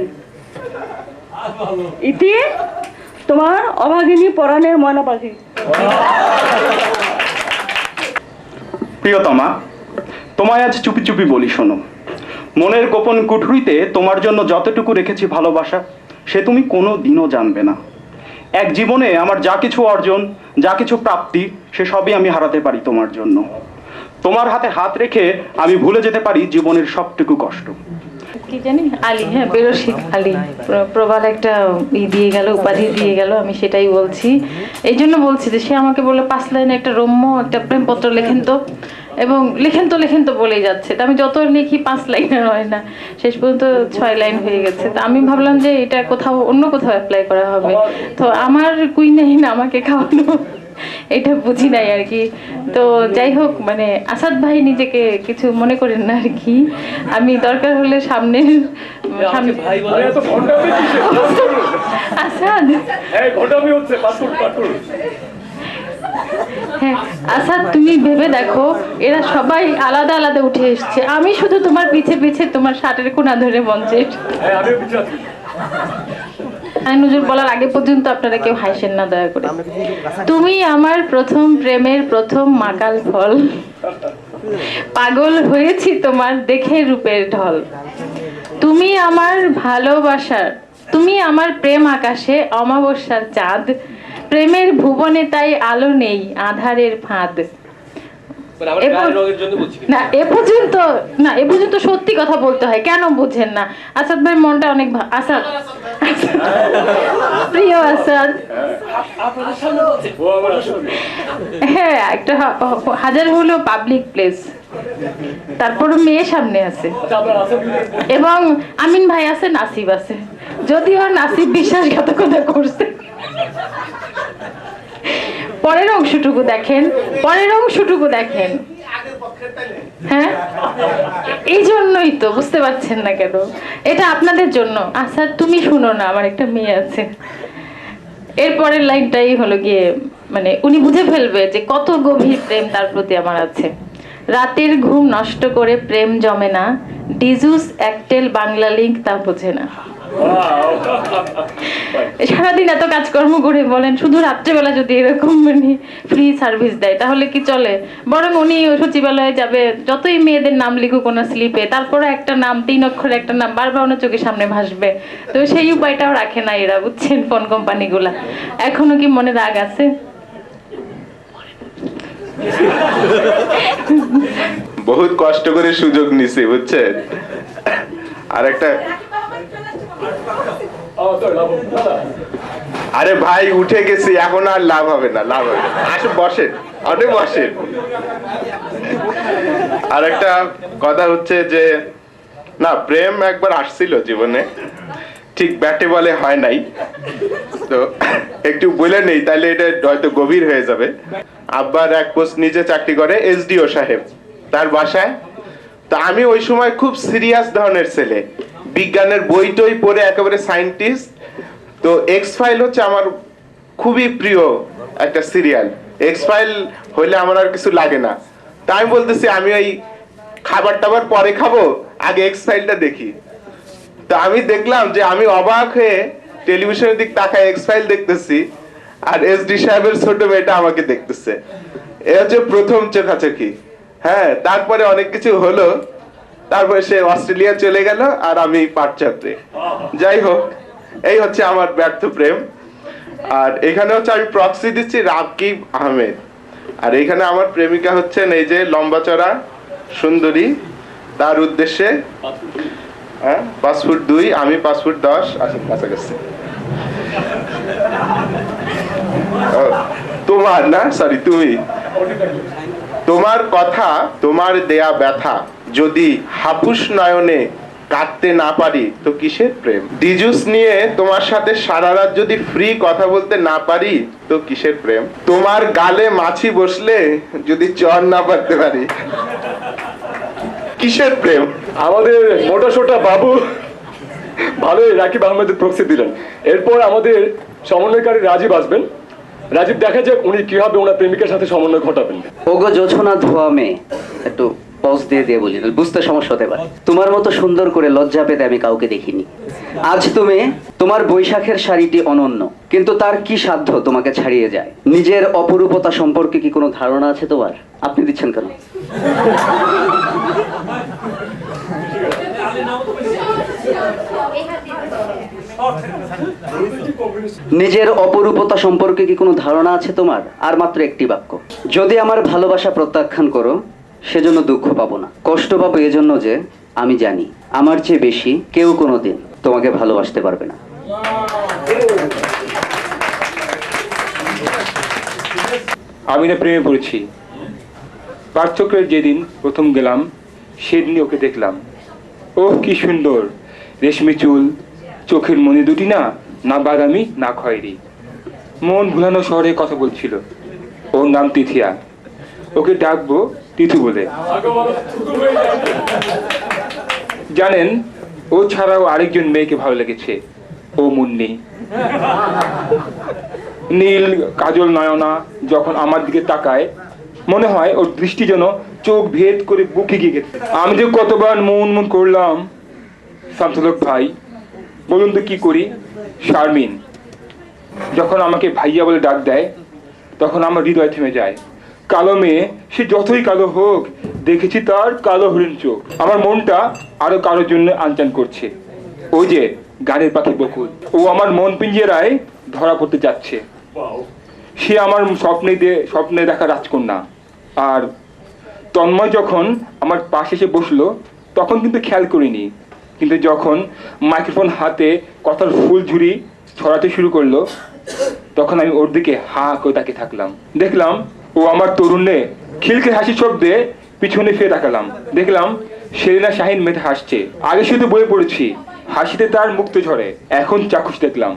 ইতি তোমার অভাগিনী পরাণের ময়না পাখি। প্রিয়তমা, তোমায় আজ চুপি চুপি বলি শোনো। মনের গোপন কুঠুরিতে তোমার জন্য যতটুকু রেখেছি ভালোবাসা, সে তুমি কোনো দিনও জানবে না। এক জীবনে আমার যা কিছু অর্জন, যা কিছু প্রাপ্তি, সে সবই আমি হারাতে পারি তোমার জন্য। তোমার হাতে হাত রেখে আমি ভুলে যেতে পারি জীবনের সবটুকু কষ্ট। কি জানি আলী, হ্যাঁ বেরোশিক আলী প্রবাল একটা দিয়ে গেল, উপাধি দিয়ে গেল। আমি সেটাই বলছি, এই জন্য বলছি যে সে আমাকে বলে 5 লাইনে একটা রম্য একটা প্রেমপত্র লেখেন তো, এবং লেখেন তো বলেই যাচ্ছে। তা আমি যত লিখি 5 লাইনের হয় না, শেষ পর্যন্ত 6 লাইন হয়ে গেছে। তা আমি ভাবলাম যে এটা কোথাও অন্য কোথাও অ্যাপ্লাই করা হবে। তো আমার কুইনাইন আমাকে খাওয়ানো, এটা বুঝি নাই আর কি। তো যাই হোক, মানে আসাদ ভাই নিজেকে কিছু মনে করেন না আর কি। আমি দরকার হলে সামনের আসাদ, হ্যাঁ আসাদ তুমি ভেবে দেখো, এরা সবাই আলাদা আলাদা উঠে এসছে, আমি শুধু তোমার পিছে পিছে তোমার শার্টের কোনা ধরে মঞ্চে। নজর বলার আগে পর্যন্ত আপনারা কেউ হাসেন না দয়া করে। তুমি আমার প্রথম প্রেমের প্রথম মাকাল ফল। পাগল হয়েছি তোমার দেখে রূপের ঢল। তুমি আমার ভালোবাসার, তুমি আমার প্রেম আকাশে অমাবস্যার চাঁদ, প্রেমের ভুবনে তাই আলো নেই আধারের ফাঁদ। না এ পর্যন্ত সত্যি কথা বলতে হয়, কেন বুঝেন না? আসাদ ভাই মনটা অনেক আসাদ, প্রিয় আসাদ, হ্যাঁ একটা হাজার হলো পাবলিক প্লেস, তারপরে মেয়ে সামনে আছে এবং আমিন ভাই আছে, নাসিব আছে, যদিও নাসিব বিশ্বাসঘাতকতা করছে। পরের অংশটুকু দেখেন, হ্যাঁ এই জন্যই তো বুঝতে পারছেন না কেন, এটা আপনাদের জন্য। আচ্ছা তুমি শুনো না, আমার একটা মেয়ে আছে। এরপরের লাইনটাই হলো গিয়ে মানে উনি বুঝে ফেলবে যে কত গভীর প্রেম তার প্রতি আমার আছে। রাতের ঘুম নষ্ট করে প্রেম জমে না, ডিজুস একটেল বাংলা লিঙ্ক তা বোঝে না। সারাদিন এত কাজকর্ম করে বলেন, শুধু রাত্রেবেলা যদি এরকম মানে ফ্রি সার্ভিস দেয় তাহলে কি চলে? বরং উনি সচিবালয়ে যাবে, যতই মেয়েদের নাম লিখুক কোনো স্লিপে, তারপরে একটা নাম 3 অক্ষরের একটা নাম বারবার ওনার চোখের সামনে ভাসবে। তো সেই উপায়টাও রাখে না এরা, বুঝছেন? ফোন কোম্পানিগুলা। এখনো কি মনে রাগ আছে? বহুত কষ্ট করে সুযোগ নিছি, বুঝছেন? আর একটা আরে ভাই উঠে গেছি, এখন আর লাভ হবে না, আসুন বসেন, বসেন। আর একটা কথা হচ্ছে যে না, প্রেম একবার আসছিল জীবনে, ঠিক ব্যাটে বলে হয় নাই, তো একটু বলে নেই তাহলে এটা হয়তো গভীর হয়ে যাবে। আব্বার এক পোস্ট নিচে চাকরি করে এসডিও সাহেব, তার বাসায়। তো আমি ওই সময় খুব সিরিয়াস ধরনের ছেলে, বিজ্ঞানের বই টই পড়ে একেবারে সায়েন্টিস্ট। তো এক্স ফাইল হচ্ছে আমার খুবই প্রিয় একটা সিরিয়াল, এক্স ফাইল হইলে আমার আর কিছু লাগে না। তাই আমি বলতেছি আমি ওই খাবার টাবার পরে খাবো, আগে এক্স ফাইলটা দেখি। তো আমি দেখলাম যে আমি অবাক হয়ে টেলিভিশনের দিক তাকায় এক্স ফাইল দেখতেছি, আর এসডি সাহেবের ছোট মেয়েটা আমাকে দেখতেছে। এ হচ্ছে প্রথম চোখাচোখি। হ্যাঁ, তারপরে অনেক কিছু হলো, তারপরে সে অস্ট্রেলিয়া চলে গেল আর আমি পাটচাত্রে। যাই হোক, এই হচ্ছে আমার ব্যর্থ প্রেম। আর এখানে হচ্ছে আমি প্রক্সি দিচ্ছি রাকিব আহমেদ, আর এখানে আমার প্রেমিকা হচ্ছেন এই যে লম্বা চড়া সুন্দরী, তার উদ্দেশ্যে 5 ফুট 2, আমি 5 ফুট 10, আসেন কাছাকাছি। তোমার না, সরি তুমি, তোমার কথা, তোমার দেয়া ব্যথা যদি হাপুস নয়নে কাটতে না পারি তো কিসের প্রেম? ডিজুস নিয়ে তোমার সাথে সারা রাত যদি ফ্রি কথা বলতে না পারি তো কিসের প্রেম? তোমার গালে মাছি বসলে যদি চর না পারতে পারি কিসের প্রেম? আমাদের মোটা সোটা বাবু ভালোই রাকিব আহমেদের প্রক্সি দিলেন। এরপর আমাদের সমন্বয়কারী রাজীব আসবেন। রাজীব দেখা যাক উনি কিভাবে ওনার প্রেমিকার সাথে সমন্বয় ঘটাবেন। ওগো জোছনা ধোয়া মেয়ে, একটু পজ দিয়ে বলি, বুঝতে সমস্যা হতে পারে। তোমার মতো সুন্দর করে লজ্জা পেতে আমি কাউকে দেখিনি। আজ তুমি, তোমার বৈশাখের শাড়িটি অনন্য, কিন্তু তার কি সাধ্য তোমাকে ছাড়িয়ে যায়? নিজের অপরূপতা সম্পর্কে কি কোনো ধারণা আছে তোমার? আপনি দিচ্ছেন কেন? নিজের অপরূপতা সম্পর্কে কি কোনো ধারণা আছে তোমার? আর মাত্র একটি বাক্য, যদি আমার ভালোবাসা প্রত্যাখ্যান করো সেজন্য দুঃখ পাবো না, কষ্ট পাবো এজন্য যে আমি জানি আমার চেয়ে বেশি কেউ কোনোদিন তোমাকে ভালোবাসতে পারবে না। আমি না প্রেমে পড়েছি। পার্থক্যের যেদিন প্রথম গেলাম সেদিনই ওকে দেখলাম। ওহ কি সুন্দর, রেশমি চুল, চোখের মনি দুটি না, না বাদামি না খয়েরি, মন ভুলানো শহরে কথা বলছিল। ওর নাম তিথিয়া, ওকে ডাকবো তিথু বলে। জানেন, ও ছাড়াও আরেকজন মেয়েকে ভালো লেগেছে, ও মুন্নি। নীল কাজল নয়না যখন আমার দিকে তাকায় মনে হয় ওর দৃষ্টি যেন চোখ ভেদ করে বুকে গিয়ে গেছে। আমি যে কতবার মন করলাম। শামসুলক ভাই, বলুন তো কি করি? শারমিন যখন আমাকে ভাইয়া বলে ডাক দেয় তখন আমার হৃদয় থেমে যায়, কালো মেয়ে, সে যতই কালো হোক, দেখেছি তার কালো হরিণ চোখ। আমার মনটা আরো কারোর জন্য আনচান করছে। ওই যে গানের পাখি বকুল, ও আমার মন পিঞ্জেরায় ধরা পড়তে যাচ্ছে। সে আমার স্বপ্নে দেখা রাজকন্যা। আর তন্ময় যখন আমার পাশে এসে বসলো তখন কিন্তু খেয়াল করিনি, কিন্তু যখন মাইক্রোফোন হাতে কথার ফুলঝুরি ছড়াতে শুরু করলো তখন আমি ওর দিকে হা করে তাকিয়ে থাকলাম। দেখলাম ও আমার তরুণে খিলখিল হাসি শব্দে পিছনে ফিরে তাকালাম, দেখলাম সেলিনা শাহিন মেতে হাসছে। আগে শুধু বয়ে পড়েছি, হাসিতে তার মুক্ত ঝরে, এখন চাক্ষুষ দেখলাম।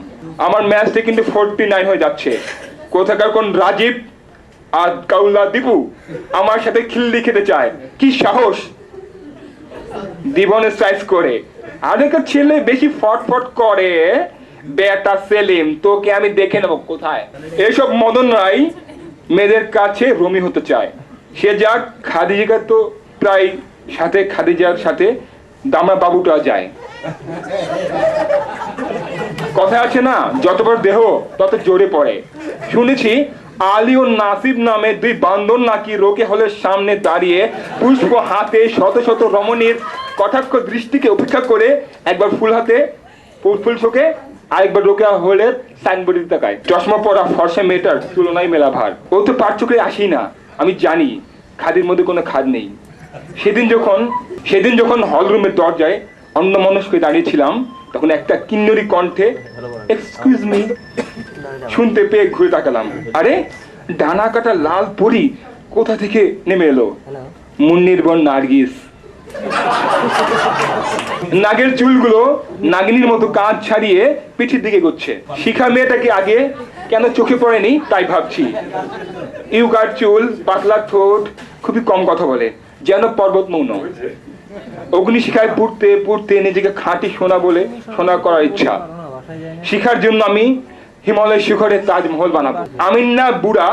আমার ম্যাচটা কিন্তু 49 হয়ে যাচ্ছে। কোথাকার কোন রাজীব আর কাউলা দীপু আমার সাথে খিল্লি খেতে চায়, কি সাহস! জীবনে সাইজ করে আরেকটা ছেলে বেশি ফটফট করে, বেটা সেলিম তোকে আমি দেখে নেব কোথায়। এসব মদন রায় মেয়েদের কাছে রমি হতে চায়। সে যাক, খাদিজা তো প্রায় সাথে খাদিজার সাথে দামরা বাবুটা যায়। কথা আছে না, যত বড় দেহ তত জোরে পড়ে। শুনেছি আলী ও নাসিব নামে দুই বান্দর নাকি রোকে হলের সামনে দাঁড়িয়ে পুষ্প হাতে শত শত রমণীর কটাক্ষ দৃষ্টিকে উপেক্ষা করে একবার ফুল হাতে ফুল চোখে আরেকবার রোকে হলের সাইনবোর্ডে তাকায়। চশমা পরা ফর্সা মেয়েটার তুলনায় মেলা ভার। ও তো পার চোখে আসি না, আমি জানি খাদির মধ্যে কোনো খাদ নেই। সেদিন যখন হলরুমের দরজায় অন্যমনস্কে দাঁড়িয়েছিলাম তখন একটা কিন্নরি কণ্ঠে এক্সকিউজ মি শুনতে পেয়ে ঘুরে তাকালাম। আরে ডানা কাটা লাল পরি কোথা থেকে নেমে এলো? মুন্নির বোন নার্গিস। নাগের চুলগুলো নাগিনীর মতো কাঁধ ছাড়িয়ে পিঠের দিকে গচ্ছে। শিখা মেয়েটাকে আগে কেন চোখে পড়েনি তাই ভাবছি। ইউকার চুল, পাতলা ঠোঁট, খুবই কম কথা বলে, যেন পর্বত মৌন। অগ্নিশিখায় পুড়তে পুড়তে নিজেকে খাঁটি সোনা বলে সোনা করার ইচ্ছা। শিখার জন্য আমি হিমালয় শিখরে তাজমহল বানাবো। আমিন না বুড়া,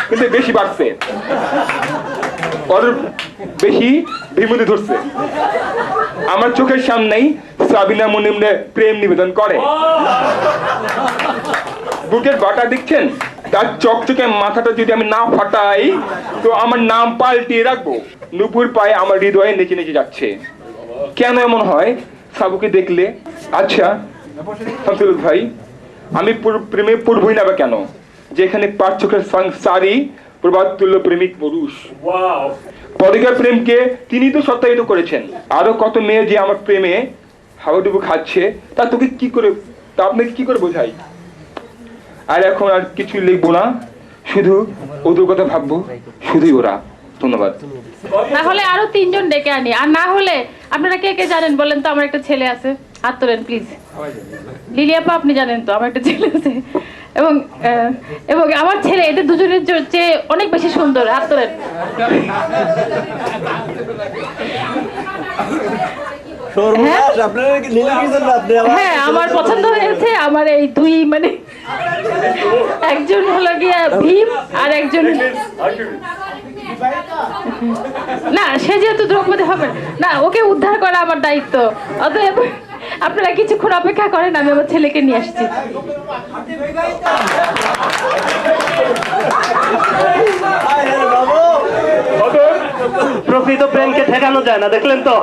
কিন্তু বেশি বাড়ছে, ওর বেশি বিমুদি ধরছে। আমার চোখের সামনেই সাবিনা মুনিমরে প্রেম নিবেদন করে। বুকের গটা দেখছেন, তার চকচকে মাথাটা যদি আমি না ফাটাই তো আমার নাম পাল্টিয়ে রাখবো। নুপুর পায়ে আমার হৃদয়ে নেচে নেচে যাচ্ছে। কেন এমন হয় সাবুকে দেখলে? আচ্ছা শামসুল ভাই, আমি প্রেমে পড়বই না বা কেন, যেখানে পাঁচ চোখের সারি প্রবাদ তুল্য প্রেমিক পুরুষ। পদিকার প্রেমকে তিনি তো সত্যায়িত করেছেন। আরো কত মেয়ে যে আমার প্রেমে হাওয়াডুবু খাচ্ছে তা তোকে কি করে, তা আপনাকে কি করে বোঝাই? আর এখন আর কিছু লিখবো না, শুধু ওদের কথা ভাববো, শুধুই ওরা। ধন্যবাদ। না হলে আরো 3 জন ডেকে আনি, আর না হলে আপনারা কে কে জানেন বলেন তো? আমার একটা ছেলে আছে, হাত তোলেন প্লিজ। লিলিয়াপা আপনি জানেন তো আমার একটা ছেলে আছে, এবং এবং আমার ছেলে এদের দুজনের চেয়ে অনেক বেশি সুন্দর, হাত তোলেন। হ্যাঁ, আমার পছন্দ হয়েছে। আমার এই দুই মানে একজন হলো গিয়া ভীম আর একজন না, সে যেহেতু দ্রৌপদী হবে না, ওকে উদ্ধার করা আমার দায়িত্ব। অতএব আপনারা কিছুক্ষণ অপেক্ষা করেন, আমি আমার ছেলেকে নিয়ে আসছি। প্রকৃত প্রেমকে ঠেকানো যায় না, দেখলেন তো?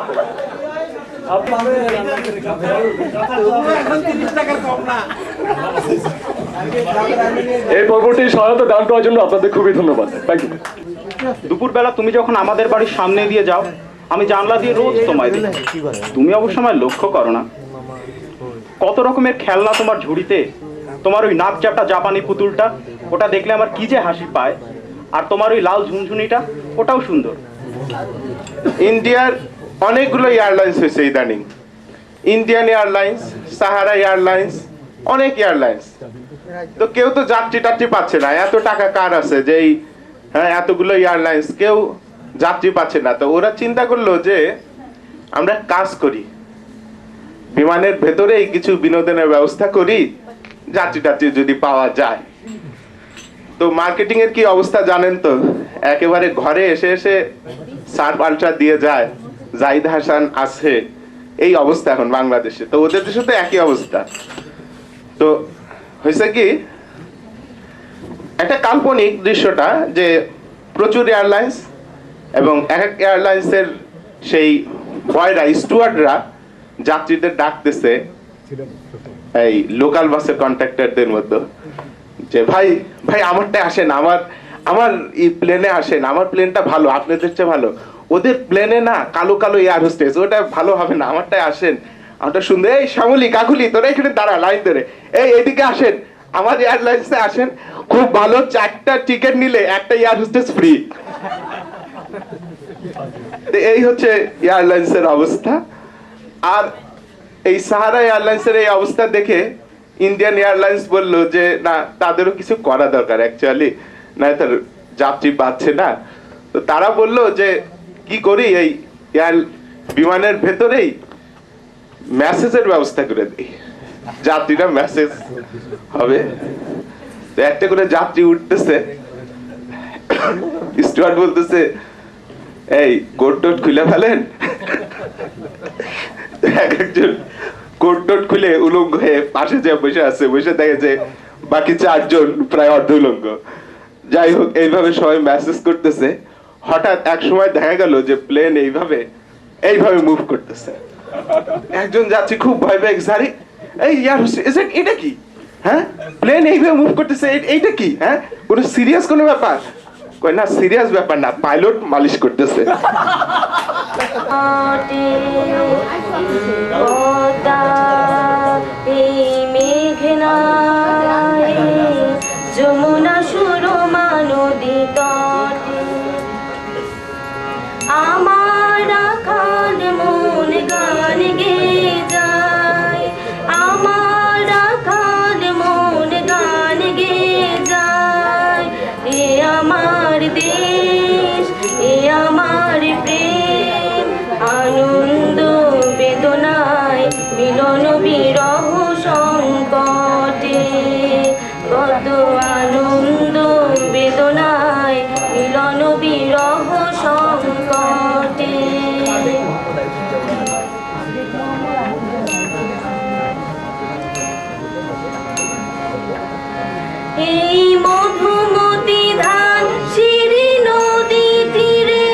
এই পর্বটি সহায়তা দান করার জন্য আপনাদের খুবই ধন্যবাদ। Thank you. দুপুরবেলা তুমি যখন আমাদের বাড়ির সামনে দিয়ে যাও, আমি জানলা দিয়ে রোজ তোমায় দেখি। তুমি অবশ্য আমায় লক্ষ্য করো না। কত রকমের খেলনা তোমার ঝুড়িতে। তোমার ওই নাক চাপটা জাপানি পুতুলটা, ওটা দেখলে আমার কি যে হাসি পায়। আর তোমার ওই লাল ঝুনঝুনিটা, ওটাও সুন্দর। ইন্ডিয়ার অনেকগুলো এয়ারলাইন্স হয়েছে ইদানিং। ইন্ডিয়ান এয়ারলাইন্স, সাহারা এয়ারলাইন্স, অনেক এয়ারলাইন্স। তো কেউ তো যাত্রী টাত্রী পাচ্ছে না। এত টাকা কার আছে যে এতগুলো এয়ারলাইন্স, কেউ যাত্রী পাচ্ছে না। তো ওরা চিন্তা করলো যে আমরা কাজ করি, বিমানের ভেতরেই কিছু বিনোদনের ব্যবস্থা করি, যাত্রী টাত্রী যদি পাওয়া যায়। তো মার্কেটিং এর কি অবস্থা জানেন তো? একেবারে ঘরে এসে এসে সার্ভ আলট্রা দিয়ে যায়। জাহিদ হাসান আছে, এই অবস্থা এখন বাংলাদেশে। তো ওদের দেশে তো একই অবস্থা। তো হয়েছে কি, একটা কাল্পনিক দৃশ্যটা যে প্রচুর এয়ারলাইন্স, এবং এক এক এয়ারলাইন্সের সেই বয়রা স্টুয়ার্ডরা যাত্রীদের ডাকতেছে এই লোকাল বাসের কন্ট্রাক্টরদের মধ্যে যে ভাই ভাই আমারটাই আসেন, আমার এই প্লেনে আসেন, আমার প্লেনটা ভালো, আপনাদের চেয়ে ভালো। ওদের প্লেনে না কালো কালো এয়ার হোস্টেস, ওটা ভালো হবে না, আমারটাই আসেন, আমারটা সুন্দর। এই শ্যামলি কাকুলি তোরা এখানে দাঁড়া লাইন ধরে, এই এদিকে আসেন, আমার এয়ারলাইন্সে আসেন, খুব ভালো, 4টা টিকিট নিলে একটা এয়ার হোস্টেস ফ্রি। এই হচ্ছে এয়ারলাইন্সের অবস্থা। আর এই সাহারা এয়ারলাইন্সের এই অবস্থা দেখে ইন্ডিয়ান এয়ারলাইন্স বলল যে না, তাদেরও কিছু করা দরকার অ্যাকচুয়ালি, না তার যাত্রী পাচ্ছে না। তো তারা বলল যে কি করি, এই বিমানের ভেতরেই মেসেজের ব্যবস্থা করে দিই, যাত্রীরা মেসেজ হবে। তো একটা করে যাত্রী উঠতেছে, স্টুয়ার্ড বলতেছে এই কোট টোট খুলে ফেলেন। একজন কোট টোট খুলে উলঙ্গ হয়ে পাশে যে বসে আছে, বসে দেখে যে বাকি 4 জন প্রায় অর্ধ উলঙ্গ। যাই হোক, এইভাবে সবাই মেসেজ করতেছে। হঠাৎ এক সময় দেখা গেল যে প্লেন এইভাবে মুভ করতেছে। একজন যাত্রী খুব ভয় পেয়ে গেছে, আরে এই এটা কি, হ্যাঁ প্লেন এইভাবে মুভ করতেছে, এইটা কি, হ্যাঁ কোনো সিরিয়াস কোনো ব্যাপার? কই না, সিরিয়াস ব্যাপার না, পাইলট মালিশ করতেছে। যমুনা সুরমা নদী তটে আমার আখার মন গান গেয়ে যায়, আমার আখার মন গান গেয়ে যায়। এ আমার দেশ, এ আমার প্রেম, আনন্দ বেদনায় মিলন বিরহ সংকটে, কত আনন্দ বেদনায় মিলন বিরহ সংকটে। এই মধুমতি ধান শিরি নদী তীরে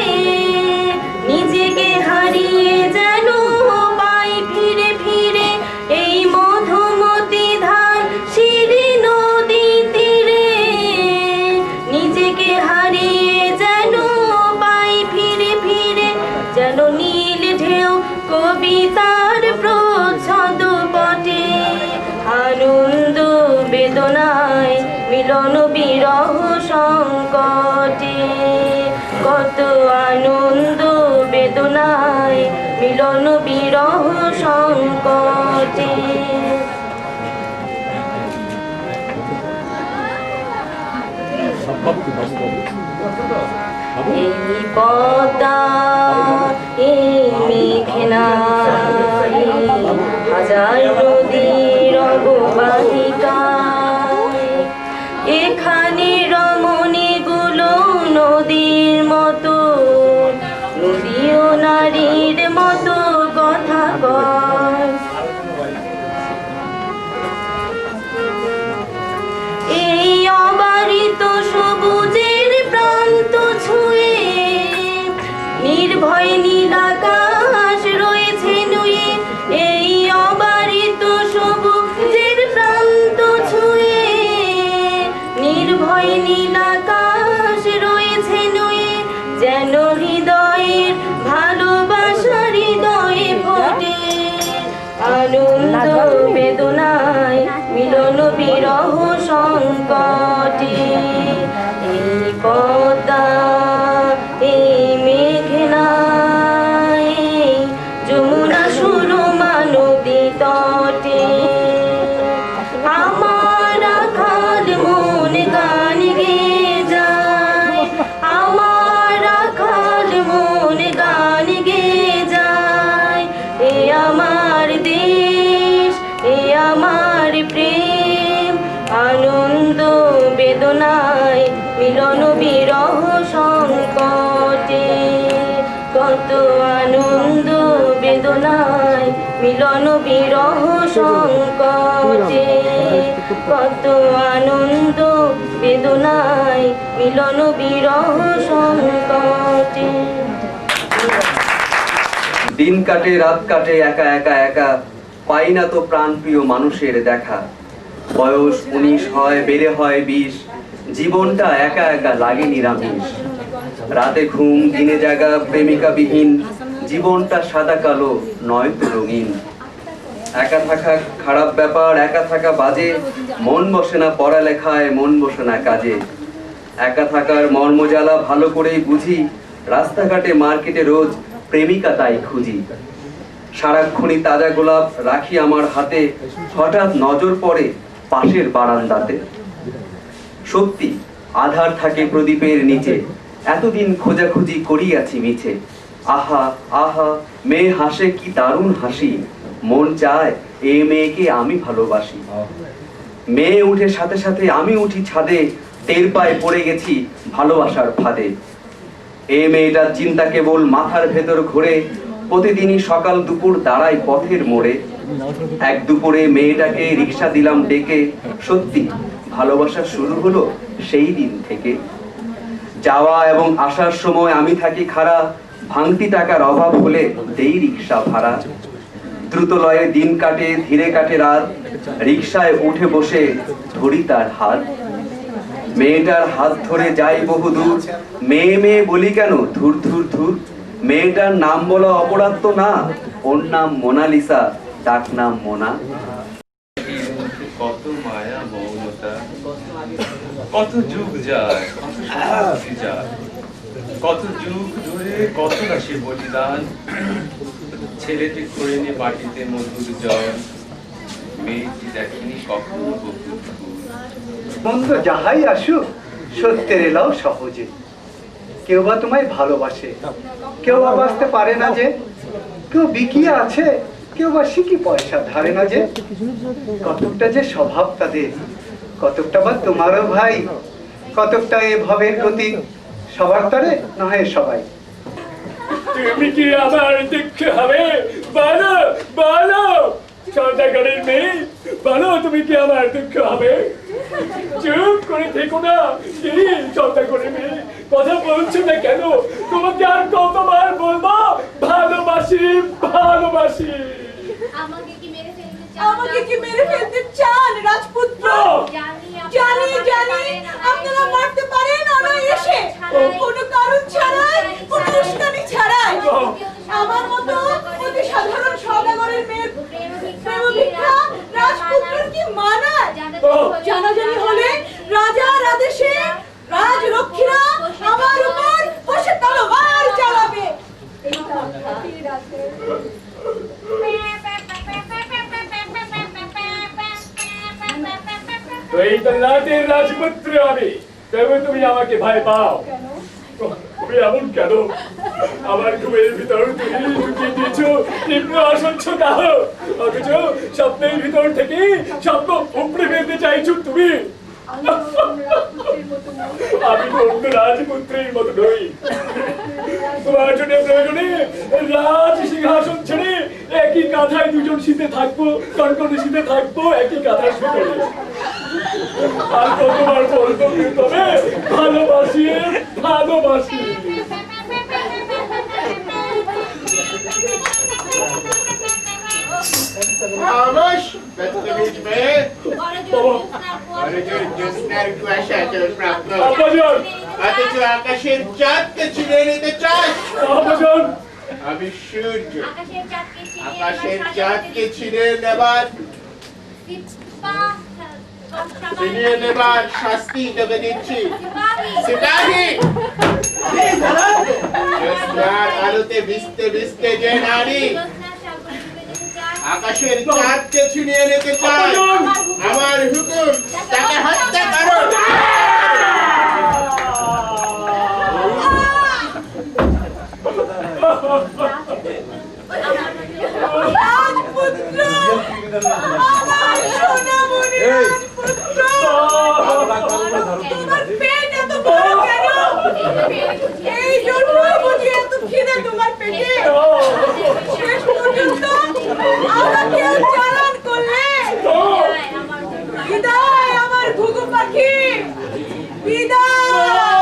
নিজেকে হারিয়ে যেন পাই ফিরে ফিরে। এই মধুমতি ধান শিরি নদী তীরে নিজেকে হারিয়ে যেন পাই ফিরে ফিরে। যেন নীল ঢেউ কবিতার প্রচ্ছদ পটে, আনন্দ বেদনায় মিলন বিরহ সংকটে, কত আনন্দ বেদনায় মিলন বিরহ সংকটে। এই পদ্মা, এই মেঘনা, হাজার নদীর অববাহিকা, এখানে রমণীগুলো নদীর মতো, নদীও নারীর মতো কথা কয়। এই অবারিত সবুজের প্রান্ত ছুঁয়ে নির্ভয় নীল আকাশ রয়েছে নুয়ে। এই অবারিত সবুজের প্রান্ত ছুঁয়ে নির্ভয় নীল আকাশ রয়েছে নুয়ে। যেন হৃদয়ের ভালোবাসা হৃদয়ে ফোটে, আনন্দ বেদনায় মিলন বিরহ সংকটে। এই পদ্মা, এই মেঘনা, এই যমুনা সুরমা নদী তটে আমার আখার মন গান গেয়ে যায়, আমার আখার মন গান গেয়ে যায়। এ আমার দেশ, এ আমার প্রেম, আনন্দ বেদনায় মিলন বিরহ সংকটে, কত আনন্দ বেদনায় মিলন বিরহ সংকটে, কত আনন্দ বেদনায় মিলন বিরহ সংকটে। দিন কাটে রাত কাটে একা একা একা, পাই না তো প্রাণ প্রিয় মানুষের দেখা। বয়স 19 হয়, বেড়ে হয় 20, জীবনটা একা একা লাগে নিরামিষ। রাতে ঘুম দিনে জাগা প্রেমিকা বিহীন, জীবনটা সাদা কালো নয় তো রঙিন। একা থাকা খারাপ ব্যাপার, একা থাকা বাজে, মন বসে না পড়ালেখায়, মন বসে না কাজে। একা থাকার মর্মজ্বালা ভালো করেই বুঝি, রাস্তাঘাটে মার্কেটে রোজ প্রেমিকা তাই খুঁজি। সারাক্ষণই তাজা গোলাপ রাখি আমার হাতে, হঠাৎ নজর পড়ে পাশের বারান্দাতে। সত্যি আধার থাকে প্রদীপের নিচে, এতদিন খোঁজাখুঁজি করিয়াছি মিছে। আহা আহা মেয়ে হাসে কি দারুণ হাসি, মন চায় এ মেয়েকে আমি ভালোবাসি। মেয়ে উঠে সাথে সাথে আমি উঠি ছাদে, টের পায়ে পড়ে গেছি ভালোবাসার ফাঁদে। এ মেয়েটার চিন্তা কেবল মাথার ভেতর ঘোরে, প্রতিদিনই সকাল দুপুর দাঁড়ায় পথের মোড়ে। এক দুপুরে মেয়েটাকে রিক্সা দিলাম ডেকে, সত্যি ভালোবাসা শুরু হলো সেই দিন থেকে। যাওয়া এবং আসার সময় আমি থাকি খাড়া, ভাঙতি টাকার অভাব হলে দেই রিক্সা ভাড়া। দ্রুত লয়ে দিন কাটে ধীরে কাটে রাত, রিক্সায় উঠে বসে ধরি তার হাত। মেয়েটার হাত ধরে যাই বহু দূর, মেয়ে মেয়ে বলি কেন ধুর ধুর ধুর। মেয়েটার নাম বলা অপরাধ তো না, ওর নাম মোনালিসা, ডাক নাম মোনা। কত মায়া মৌনতা, কত যুগ যায়, কত শতাব্দী যায়, কত যুগ ধরে কত না সে বলিদান। ছেলেটি করে নি মাটিতে মধুর জল, মেয়েটি দেখেনি কখনো বকুল ফুল। মন্দ যাহাই আসুক সত্যের এলাও সহজে। কেউ বা তোমায় ভালোবাসে, কেউ বা বাঁচতে পারে না যে। কেউ বিকিয়ে আছে, কেউ বা শিখি পয়সা ধারে না যে। কতকটা যে স্বভাব তাদের, কতকটা বা তোমারও ভাই, কতকটা এ ভবের গতি। সবার তরে নহে সবাই। তুমি কি আমার দুঃখ হবে? বলো বলো সদাগরের মেয়ে, বলো তুমি কি আমার দুঃখ হবে? চুপ করে থেকো না, কি সদাগরের মেয়ে, কথা বলছো না কেন? তোমাকে আর কতবার বলবো ভালোবাসি ভালোবাসি। আমাকে কি মেরে ফেলতে চান রাজপুত্র? জানি জানি আপনারা মারতে পারেন অনায়াসে, কোনো কারণ ছাড়াই, কোনো উস্কানি ছাড়াই। আমার মতো অতি সাধারণ সওদাগরের মেয়ের প্রেম ভিক্ষা রাজপুত্রের কি মানায়? জানাজানি হলে রাজার আদেশে রাজরক্ষীরা আমার উপর বসে তলোয়ার চালাবে। এই তল্লাটের রাজপুত্র আমি, তবে তুমি আমাকে ভয় পাও? তুমি এমন কেন? আমার ঘুমের ভিতর তুমি ঢুকিয়ে দিয়েছো নিম্ন আসচ্ছ দাহ, অথচ স্বপ্নের ভিতর থেকে স্বপ্ন উপড়ে ফেলতে চাইছো তুমি। আমি তো অন্য রাজপুত্রের মতো নই। তোমার জন্য প্রয়োজনে রাজ সিংহাসন ছেড়ে একই কাঁথায় দুজন শীতে থাকবো, কনকনে শীতে থাকবো একই কাঁথার ভিতরে। আর কতবার বলবো তবে ভালোবাসি ভালোবাসি। খামোশ বদতমিজ মেয়ে, আরে যে জ্যোৎস্নার কুয়াশা তোর প্রাপ্য, অথচ আকাশের চাঁদকে ছিঁড়ে নিতে চাস। আমি সূর্য, আকাশের চাঁদকে ছিঁড়ে নেবার শাস্তি তোকে দিচ্ছি। সিপাহী, জ্যোৎস্নার আলোতে ভিজতে ভিজতে যে নারী আকাশের চাঁদকে ছিনিয়ে নিতে চায়, আমার হুকুম তাকে হত্যা করো। তোমার পেটে শেষ পর্যন্ত আমাকে চালান করলে। বিদায় আমার ঘুঘু পাখি, বিদায়।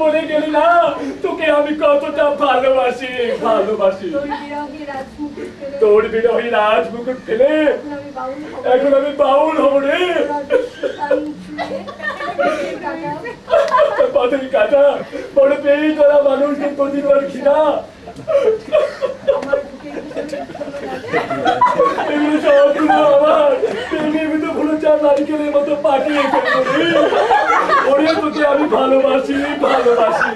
বলে গেলি না তোকে আমি কতটা ভালোবাসি ভালোবাসি। তোর বিরহী রাজমুকুট ফেলে এখন আমি বাউল হব রে। পথের কাটা বড় পেয়ে তোরা মানুষদের প্রতিবার ঘৃণা, এগুলো সবগুলো আমার প্রেমের তো ভুলো চার নারিকেলের মতো পাঠিয়ে ফেলবো রে। ওরে তোকে আমি ভালোবাসি ভালোবাসি।